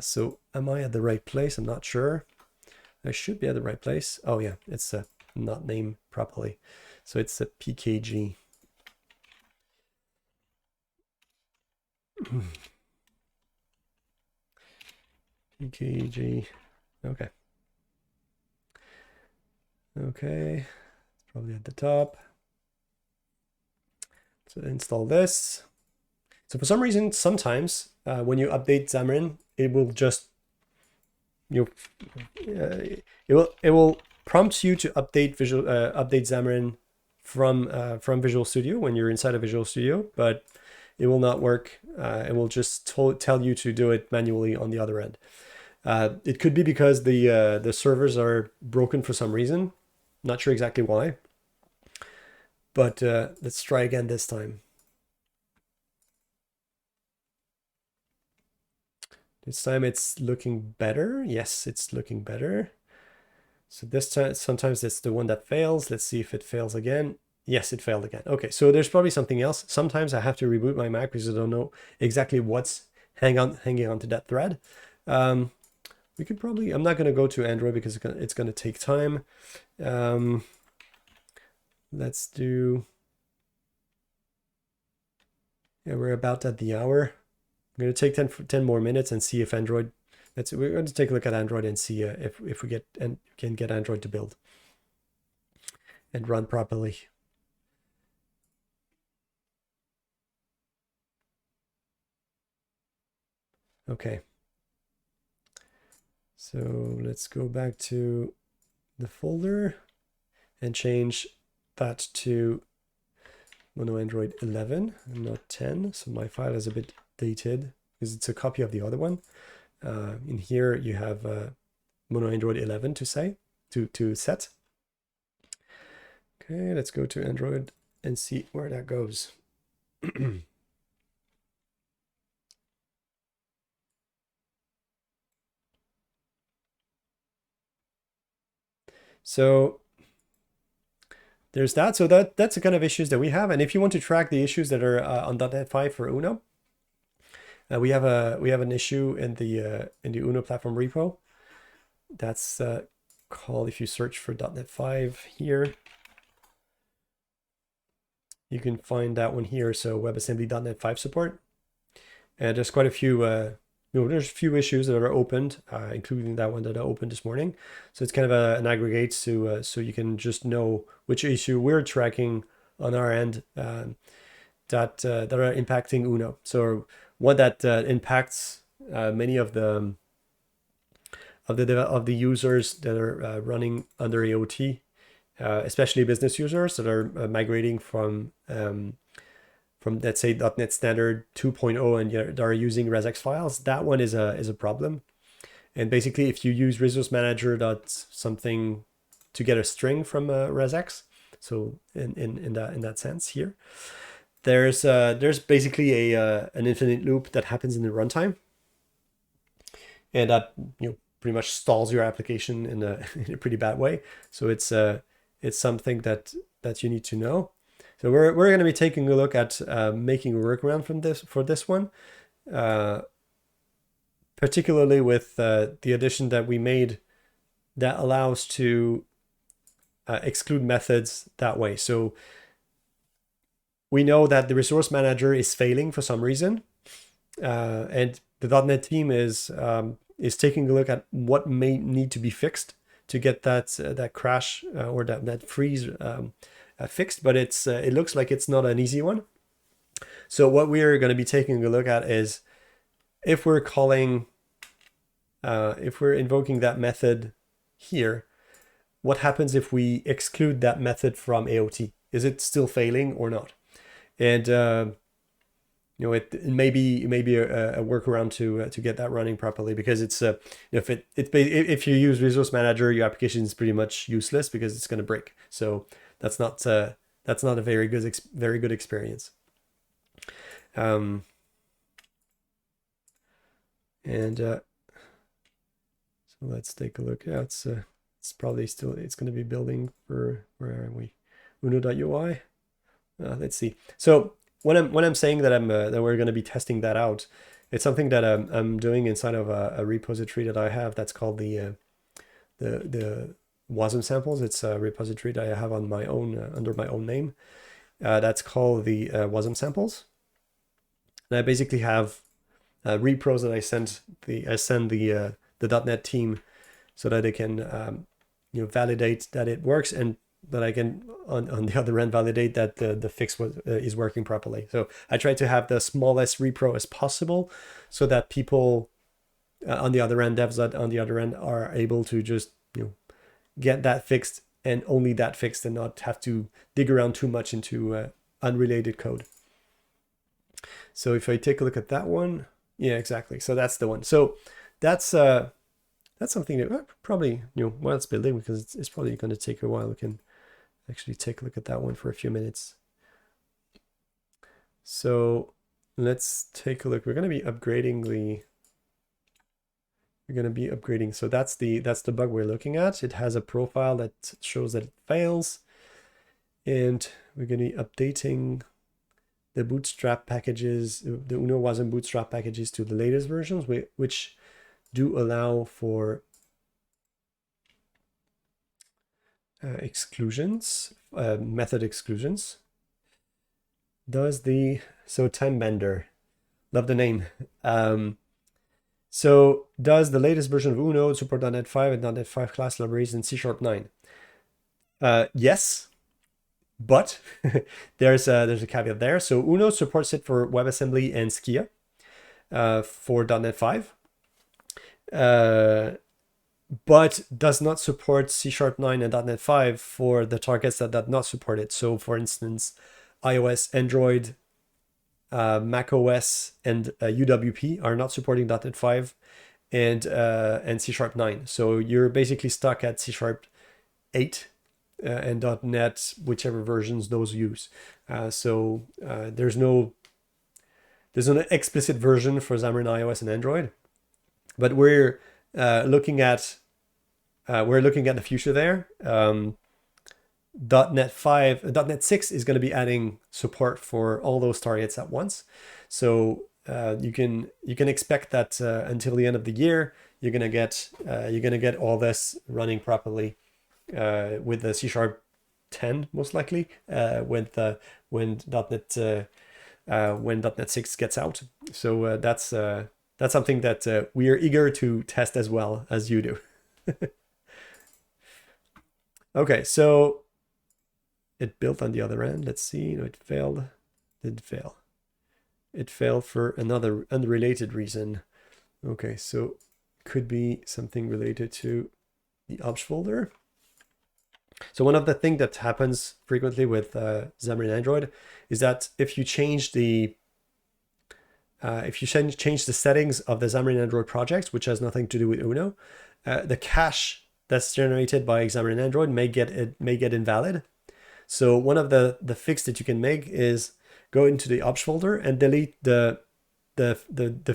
So am I at the right place? I'm not sure. I should be at the right place. Oh yeah, it's not named properly. So it's a PKG. PKG. Okay. Okay. It's probably at the top. So install this. So for some reason, sometimes when you update Xamarin, it will just it will prompt you to update Xamarin from Visual Studio when you're inside of Visual Studio, but it will not work. It will just tell you to do it manually on the other end. It could be because the servers are broken for some reason. Not sure exactly why. But let's try again this time. This time it's looking better. Yes, it's looking better. So this time, sometimes it's the one that fails. Let's see if it fails again. Yes, it failed again. Okay, so there's probably something else. Sometimes I have to reboot my Mac because I don't know exactly what's hanging onto that thread. We could probably, I'm not going to go to Android because it's going to take time. Let's do, yeah, we're about at the hour. I'm going to take 10 more minutes and see if Android, we're going to take a look at Android and see if we can get Android to build and run properly. Okay. So let's go back to the folder and change that to Mono Android 11 and not 10. So my file is a bit dated because it's a copy of the other one. In here you have Mono Android 11 to set. Okay, let's go to Android and see where that goes. So there's that. So that's the kind of issues that we have. And if you want to track the issues that are on .NET 5 for Uno, we have an issue in the Uno platform repo. That's called, if you search for .NET 5 here, you can find that one here. So WebAssembly.NET 5 support. And there's quite a few there's a few issues that are opened, including that one that I opened this morning. So it's kind of an aggregate so you can just know which issue we're tracking on our end that are impacting Uno. So one that impacts many of the users that are running under AOT, especially business users that are migrating from let's say .NET Standard 2.0 and that are using resx files. That one is a problem. And basically, if you use resource manager dot something to get a string from resx, so in that sense here, there's basically an infinite loop that happens in the runtime, and that pretty much stalls your application in a pretty bad way. So it's something that you need to know. So we're going to be taking a look at making a workaround for this one, particularly with the addition that we made that allows to exclude methods that way. So we know that the resource manager is failing for some reason, and the .NET team is taking a look at what may need to be fixed to get that crash or that freeze fixed, but it looks like it's not an easy one. So what we're going to be taking a look at is if we're invoking that method here, what happens if we exclude that method from AOT? Is it still failing or not? And it may be a workaround to get that running properly, because it's if you use Resource Manager, your application is pretty much useless because it's going to break. So that's not a very good experience. So let's take a look. Yeah, it's probably still, it's going to be building for, where are we? Uno.ui. Let's see. So when I'm saying that that we're going to be testing that out, it's something that I'm doing inside of a repository that I have that's called the WASM samples. It's a repository that I have on my own under my own name. That's called the WASM samples. And I basically have repros that I send the .NET team so that they can validate that it works, and that I can on the other end validate that the fix is working properly. So I try to have the smallest repro as possible so that people on the other end, devs on the other end, are able to just get that fixed and only that fixed, and not have to dig around too much into unrelated code. So if I take a look at that one, yeah, exactly. So that's the one. So that's something that probably while it's building, because it's probably going to take a while, we can actually take a look at that one for a few minutes. So let's take a look. We're going to be upgrading so that's the bug we're looking at. It has a profile that shows that it fails, and we're going to be updating the bootstrap packages, the Uno WASM bootstrap packages, to the latest versions, which do allow for exclusions, method exclusions. So Time Bender, love the name. So does the latest version of Uno support .NET 5 and .NET 5 class libraries in C#9? Yes, but there's a caveat there. So Uno supports it for WebAssembly and Skia for .NET 5, but does not support C#9 and .NET 5 for the targets that do not support it. So for instance, iOS, Android, Mac OS, and UWP are not supporting .NET 5 and C#9. So you're basically stuck at C#8 and .NET, whichever versions those use. So there's no explicit version for Xamarin iOS and Android, but we're looking at the future there. .NET 6 is going to be adding support for all those targets at once. So you can expect that until the end of the year, you're gonna get all this running properly with the C#10 most likely when .NET 6 gets out. So that's that's something that we are eager to test as well as you do. Okay, so it built on the other end. Let's see. No, it failed. Did fail. It failed for another unrelated reason. Okay, so could be something related to the obj folder. So one of the things that happens frequently with Xamarin Android is that if you change the change the settings of the Xamarin Android project, which has nothing to do with Uno, the cache that's generated by Xamarin Android may get invalid. So one of the fix that you can make is go into the obj folder and delete the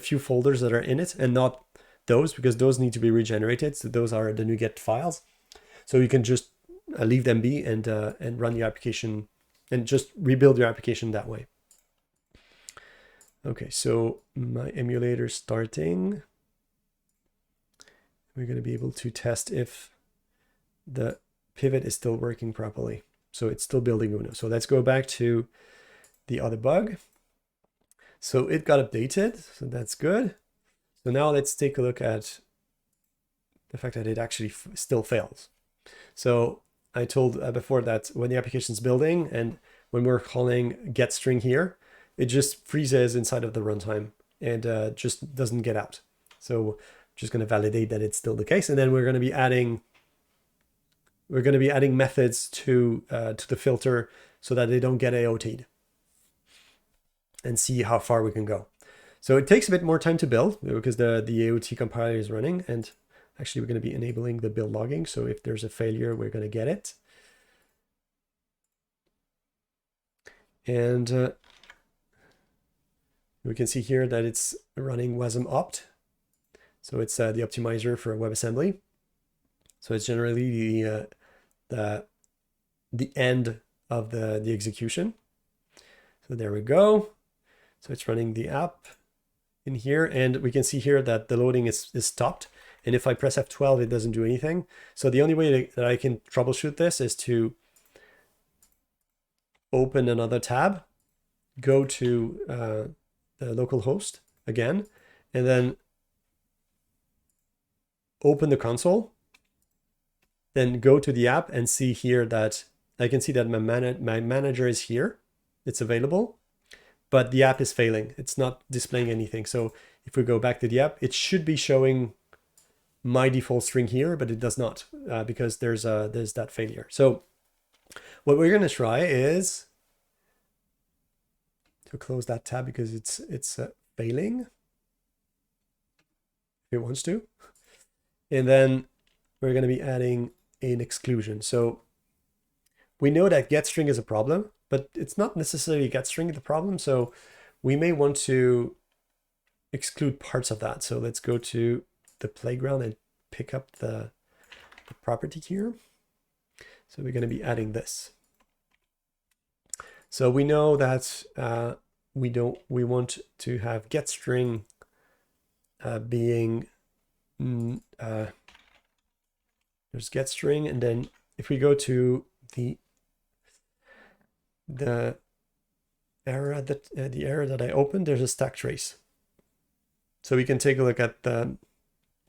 few folders that are in it, and not those, because those need to be regenerated. So those are the NuGet files. So you can just leave them be and run your application and just rebuild your application that way. Okay, so my emulator starting. We're going to be able to test if the pivot is still working properly. So it's still building Uno. So let's go back to the other bug. So it got updated, so that's good. So now let's take a look at the fact that it actually still fails. So I told before that when the application is building and when we're calling getString here, it just freezes inside of the runtime and just doesn't get out. So just going to validate that it's still the case, and then we're going to be adding methods to the filter so that they don't get AOT'd, and see how far we can go. So it takes a bit more time to build because the AOT compiler is running, and actually we're going to be enabling the build logging. So if there's a failure, we're going to get it. And we can see here that it's running wasm opt. So it's the optimizer for WebAssembly. So it's generally the end of the execution. So there we go. So it's running the app in here, and we can see here that the loading is stopped. And if I press F12, it doesn't do anything. So the only way that I can troubleshoot this is to open another tab, go to the local host again, and then open the console, then go to the app and see here that I can see that my manager is here. It's available, but the app is failing. It's not displaying anything. So if we go back to the app, it should be showing my default string here, but it does not because there's that failure. So what we're going to try is to close that tab because it's failing if it wants to. And then we're going to be adding an exclusion. So we know that getString is a problem, but it's not necessarily getString the problem. So we may want to exclude parts of that. So let's go to the playground and pick up the property here. So we're going to be adding this. So we know that we want to have getString being there's getString, and then if we go to the error that I opened, there's a stack trace. So we can take a look at the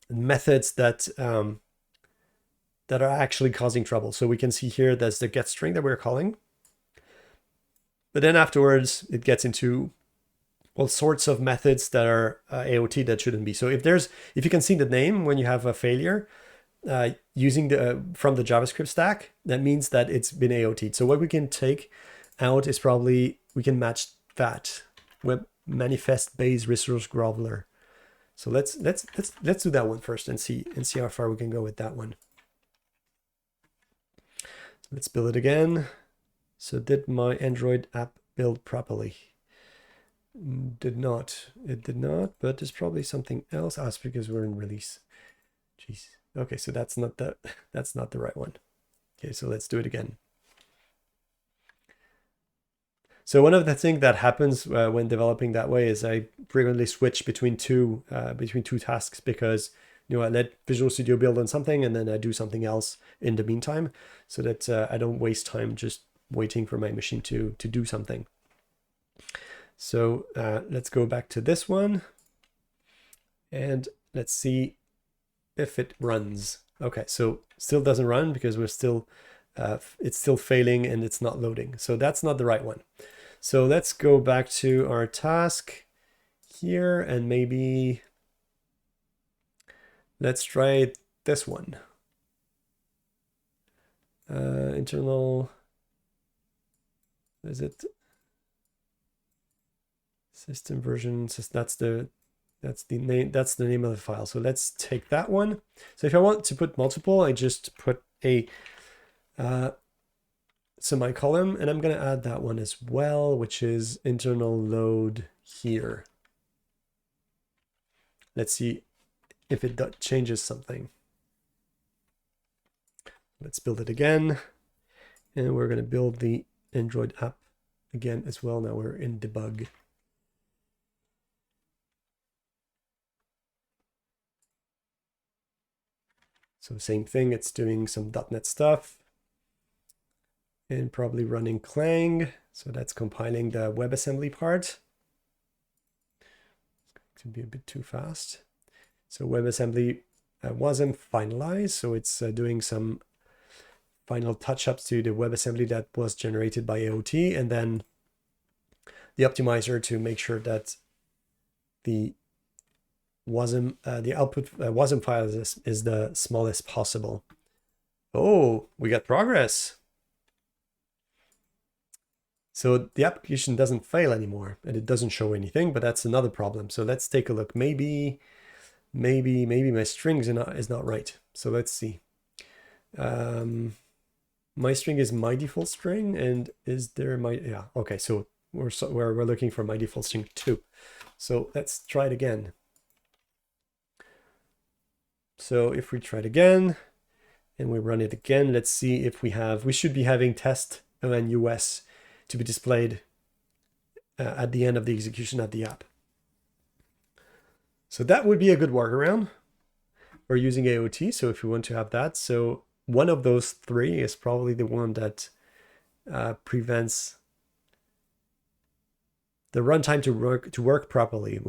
methods that are actually causing trouble. So we can see here that's the getString that we're calling. But then afterwards, it gets into all sorts of methods that are AOT that shouldn't be. So if you can see the name when you have a failure using from the JavaScript stack, that means that it's been AOT'd. So what we can take out is probably we can match that web manifest base resource groveler. So let's do that one first and see how far we can go with that one. Let's build it again. So did my Android app build properly? Did not. It did not, but there's probably something else. It's because we're in release. Jeez. Okay, so that's not the right one. Okay, so let's do it again. So one of the things that happens when developing that way is I frequently switch between two tasks because I let Visual Studio build on something and then I do something else in the meantime, so that I don't waste time just waiting for my machine to do something. So let's go back to this one. And let's see if it runs. Okay, so still doesn't run because we're still, it's still failing and it's not loading. So that's not the right one. So let's go back to our task here and maybe let's try this one. Internal, is it system version? So that's the name of the file. So let's take that one. So if I want to put multiple, I just put a semicolon, and I'm going to add that one as well, which is internal load here. Let's see if it changes something. Let's build it again, and we're going to build the Android app again as well. Now we're in debug. So same thing, it's doing some .NET stuff and probably running Clang. So that's compiling the WebAssembly part. It's going to be a bit too fast. So WebAssembly wasn't finalized, so it's doing some final touch-ups to the WebAssembly that was generated by AOT, and then the optimizer to make sure that the output WASM file is the smallest possible. Oh, we got progress. So the application doesn't fail anymore, and it doesn't show anything, but that's another problem. So let's take a look. Maybe my strings is not right. So let's see. My string is my default string, and is there my, yeah, okay, so we're looking for my default string 2. So let's try it again. So if we try it again and we run it again, let's see if we should be having test US to be displayed at the end of the execution of the app. So that would be a good workaround. We're using AOT, so if we want to have that, so one of those 3 is probably the one that prevents the runtime to work properly.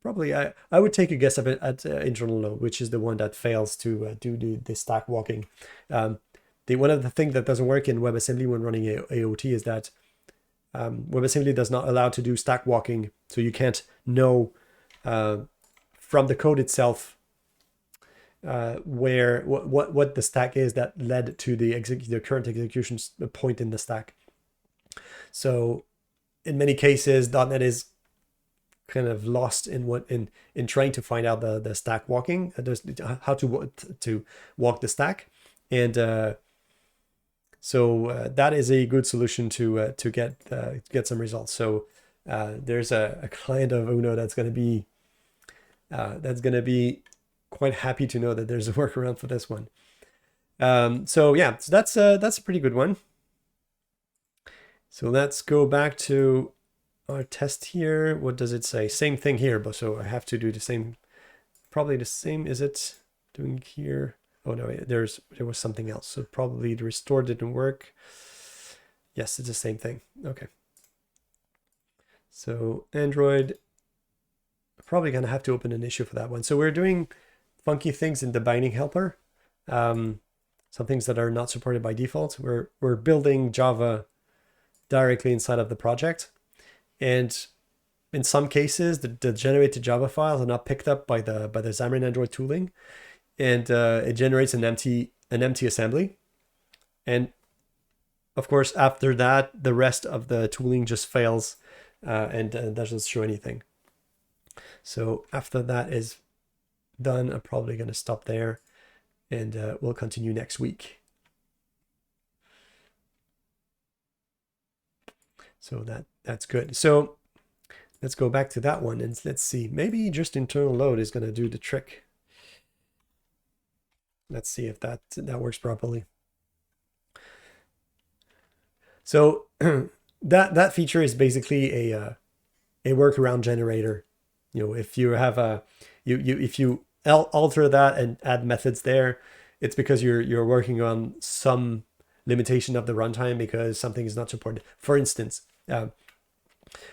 Probably I would take a guess of it at internal load, which is the one that fails to do the stack walking. One of the things that doesn't work in WebAssembly when running AOT is that WebAssembly does not allow to do stack walking, so you can't know from the code itself what the stack is that led to the current execution point in the stack. So in many cases, .NET is kind of lost in trying to find out the stack walking, how to walk the stack, and so that is a good solution to get some results. So there's a client of Uno that's going to be quite happy to know that there's a workaround for this one. So yeah, so that's a pretty good one. So let's go back to our test here. What does it say? Same thing here, but so I have to do the same, probably the same. Is it doing here? Oh no, there was something else. So probably the restore didn't work. Yes, it's the same thing. Okay. So Android, probably gonna have to open an issue for that one. So we're doing funky things in the binding helper. Some things that are not supported by default. We're building Java directly inside of the project. And in some cases, the generated Java files are not picked up by the Xamarin Android tooling, and it generates an empty assembly. And of course, after that, the rest of the tooling just fails and doesn't show anything. So after that is done, I'm probably going to stop there, and we'll continue next week. So that's good. So let's go back to that one and let's see. Maybe just internal load is going to do the trick. Let's see if that works properly. So that feature is basically a workaround generator. You know, if you have if you alter that and add methods there, it's because you're working on some limitation of the runtime because something is not supported. For instance,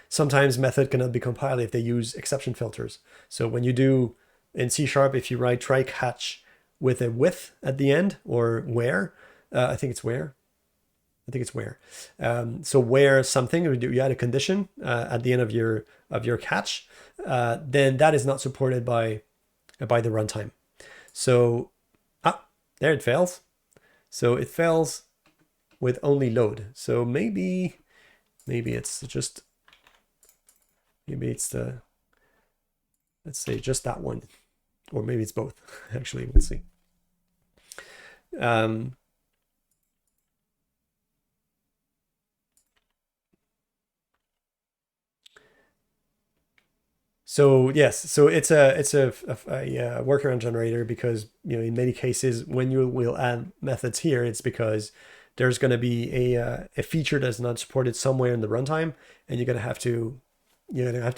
Sometimes method cannot be compiled if they use exception filters. So when you do in C#, if you write try catch with a with at the end, or where, I think it's where. So where something, you add a condition at the end of your catch, then that is not supported by the runtime. So there it fails. So it fails with only load. So maybe it's just, let's say just that one, or maybe it's both. Actually, we'll see. So yes, so it's a workaround generator, because in many cases when you will add methods here, it's because there's going to be a feature that's not supported somewhere in the runtime, and you're going to have to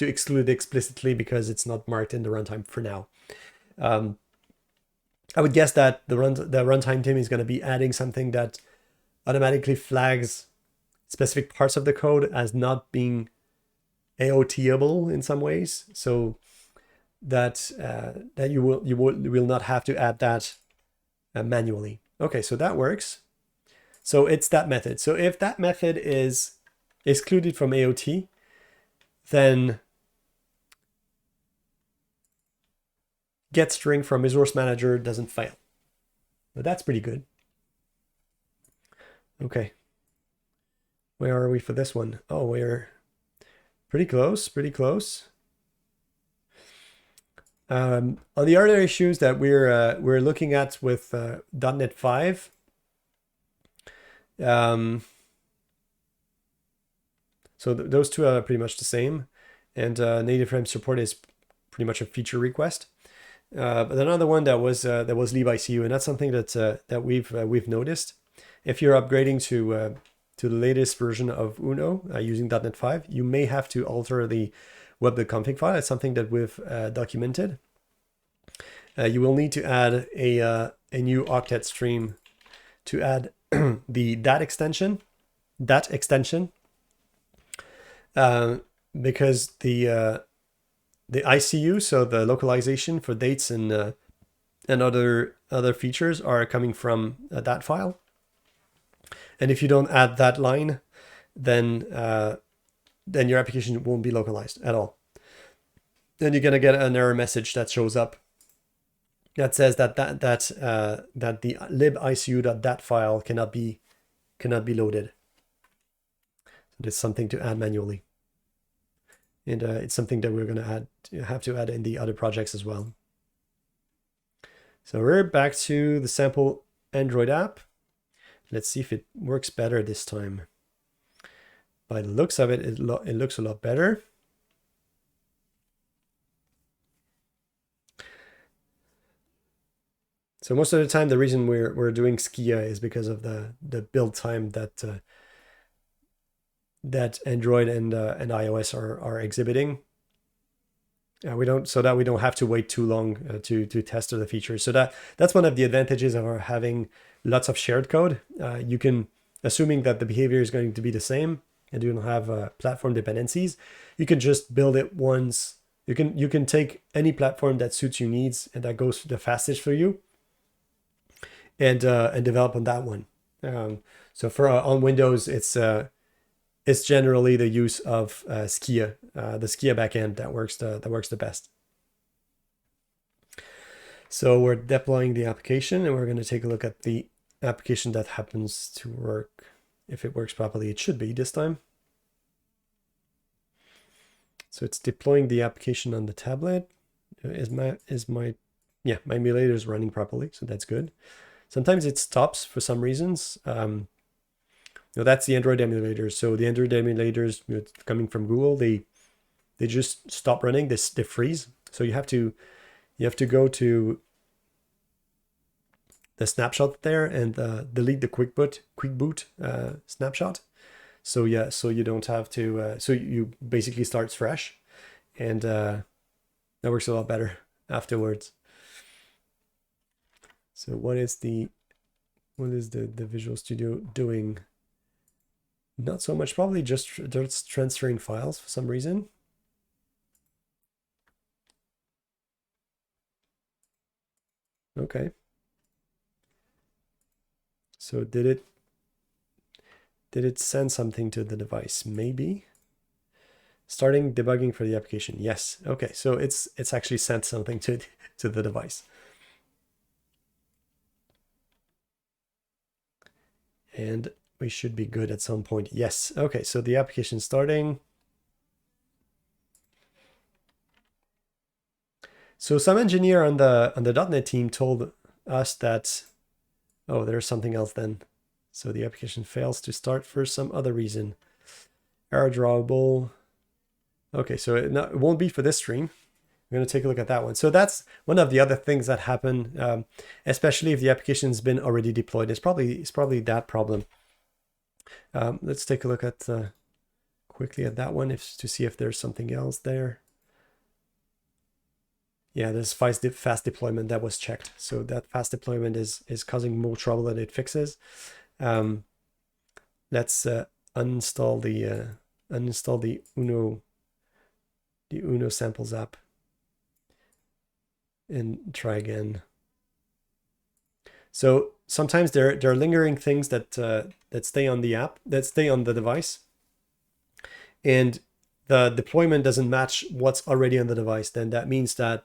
exclude it explicitly because it's not marked in the runtime for now. I would guess that the runtime team is going to be adding something that automatically flags specific parts of the code as not being AOT-able in some ways, so that you will not have to add that manually. Okay, so that works. So it's that method. So if that method is excluded from AOT, then get string from resource manager doesn't fail. But that's pretty good. Okay. Where are we for this one? Oh, we're pretty close, On the other issues that we're looking at with .NET 5, so those two are pretty much the same, and native frame support is pretty much a feature request. But another one that was libISU, and that's something that we've noticed. If you're upgrading to the latest version of Uno using .NET 5, you may have to alter the web.config file. It's something that we've documented. You will need to add a new octet stream to add the dat extension, because the ICU, so the localization for dates and other features, are coming from that file. And if you don't add that line, then your application won't be localized at all. Then you're gonna get an error message that shows up that says that the libisu.dat file cannot be loaded. So it's something to add manually, and it's something that we're gonna have to add in the other projects as well. So we're back to the sample Android app. Let's see if it works better this time. By the looks of it, it looks a lot better. So most of the time, the reason we're doing Skia is because of the build time that Android and iOS are exhibiting. We don't have to wait too long to test the features. So that's one of the advantages of having lots of shared code. You can, assuming that the behavior is going to be the same and you don't have platform dependencies, you can just build it once. You can take any platform that suits your needs and that goes the fastest for you, and develop on that one. So for on Windows, it's generally the use of Skia, the Skia backend that works the best. So we're deploying the application, and we're going to take a look at the application that happens to work. If it works properly, it should be this time. So it's deploying the application on the tablet. My emulator is running properly, so that's good. Sometimes it stops for some reasons. That's the Android emulators. So the Android emulators coming from Google, they just stop running. They freeze. So you have to go to the snapshot there and delete the quick boot snapshot. So you don't have to. So you basically starts fresh, and that works a lot better afterwards. So what is the Visual Studio doing Not so much, probably just transferring files for some reason. Okay. So did it send something to the device? Maybe. Starting debugging for the application. Yes. Okay. So it's actually sent something to the device. And we should be good at some point. Yes. Okay. So the application starting. So some engineer on the .NET team told us that, oh, there's something else then. So the application fails to start for some other reason. Error drawable. Okay, so it won't be for this stream. We're going to take a look at that one. So that's one of the other things that happen, especially if the application's been already deployed. It's probably that problem. Let's take a look at quickly at that one to see if there's something else there. Yeah, there's fast deployment that was checked. So that fast deployment is causing more trouble than it fixes. Let's uninstall the Uno samples app and try again. So sometimes there are lingering things that stay on the app, that stay on the device, and the deployment doesn't match what's already on the device. Then that means that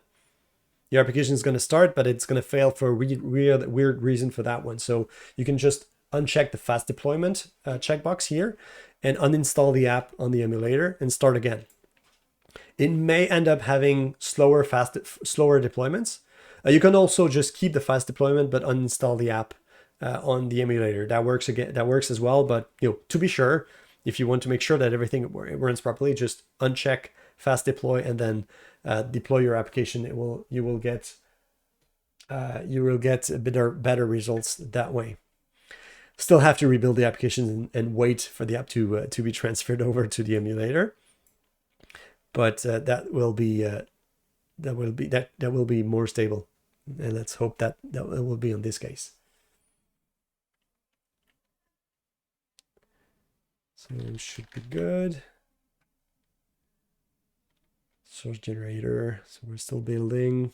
your application is going to start, but it's going to fail for a weird reason for that one. So you can just uncheck the fast deployment checkbox here and uninstall the app on the emulator and start again. It may end up having slower deployments. You can also just keep the fast deployment but uninstall the app on the emulator. That works as well. But to be sure, if you want to make sure that everything runs properly, just uncheck fast deploy and then deploy your application. You will get better results that way. Still have to rebuild the application and wait for the app to be transferred over to the emulator. But that will be more stable, and let's hope that will be on this case. So it should be good. Source generator. So we're still building.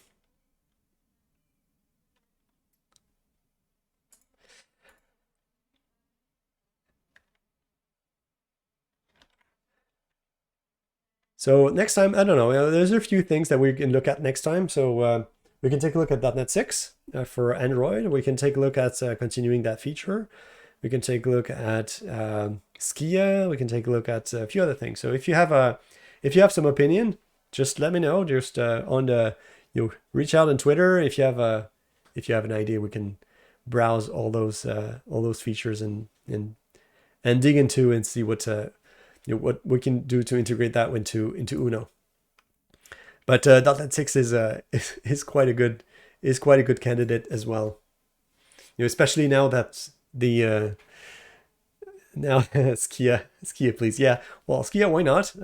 So next time, I don't know, there's a few things that we can look at next time. So we can take a look at .NET 6 for Android. We can take a look at continuing that feature. We can take a look at Skia. We can take a look at a few other things. So if you have some opinion, just let me know. Just reach out on Twitter if you have an idea. We can browse all those features and dig into and see what we can do to integrate that into Uno. But .NET 6 is quite a good candidate as well. Especially now that the now Skia please, yeah. Well, Skia, why not?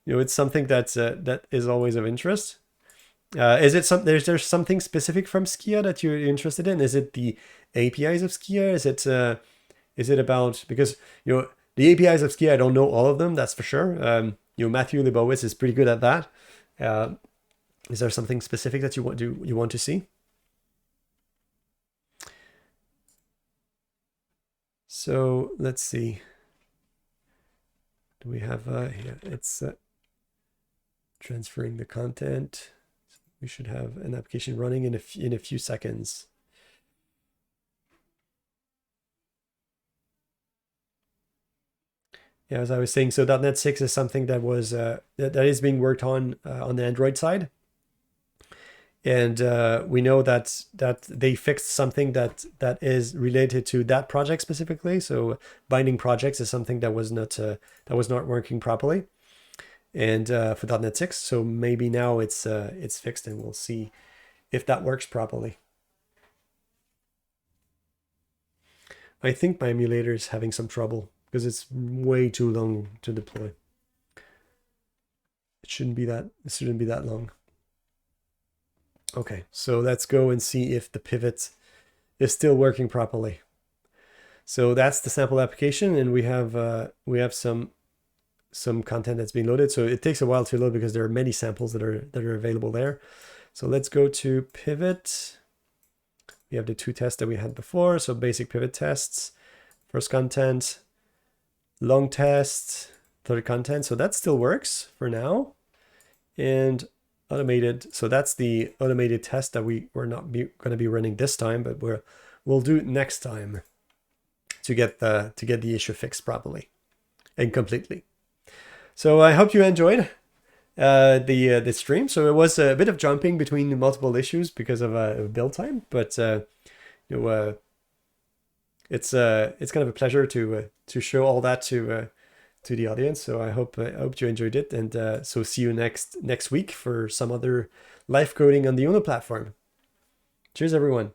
It's something that is always of interest. Is it there's something specific from Skia that you're interested in? Is it the APIs of Skia? Is it about, because the APIs of Skia, I don't know all of them, that's for sure. Matthew Leibowitz is pretty good at that. Is there something specific that you want to see? So let's see. Do we have here? It's transferring the content. We should have an application running in a few seconds. Yeah, as I was saying, so .NET 6 is something that was that is being worked on the Android side, and we know that they fixed something that is related to that project specifically. So binding projects is something that was not working properly, and for .NET 6. So maybe now it's fixed, and we'll see if that works properly. I think my emulator is having some trouble because it's way too long to deploy. It shouldn't be that long. Okay, so let's go and see if the pivot is still working properly. So that's the sample application, and we have some content that's being loaded. So it takes a while to load because there are many samples that are available there. So let's go to pivot. We have the 2 tests that we had before. So basic pivot tests, first content, long test, third content. So that still works for now. And automated. So that's the automated test that we're not going to be running this time, but we'll do it next time to get the issue fixed properly and completely. So I hope you enjoyed the stream. So it was a bit of jumping between multiple issues because of build time, but it's kind of a pleasure to show all that to the audience. So I hope you enjoyed it, and so see you next week for some other live coding on the Uno platform. Cheers, everyone.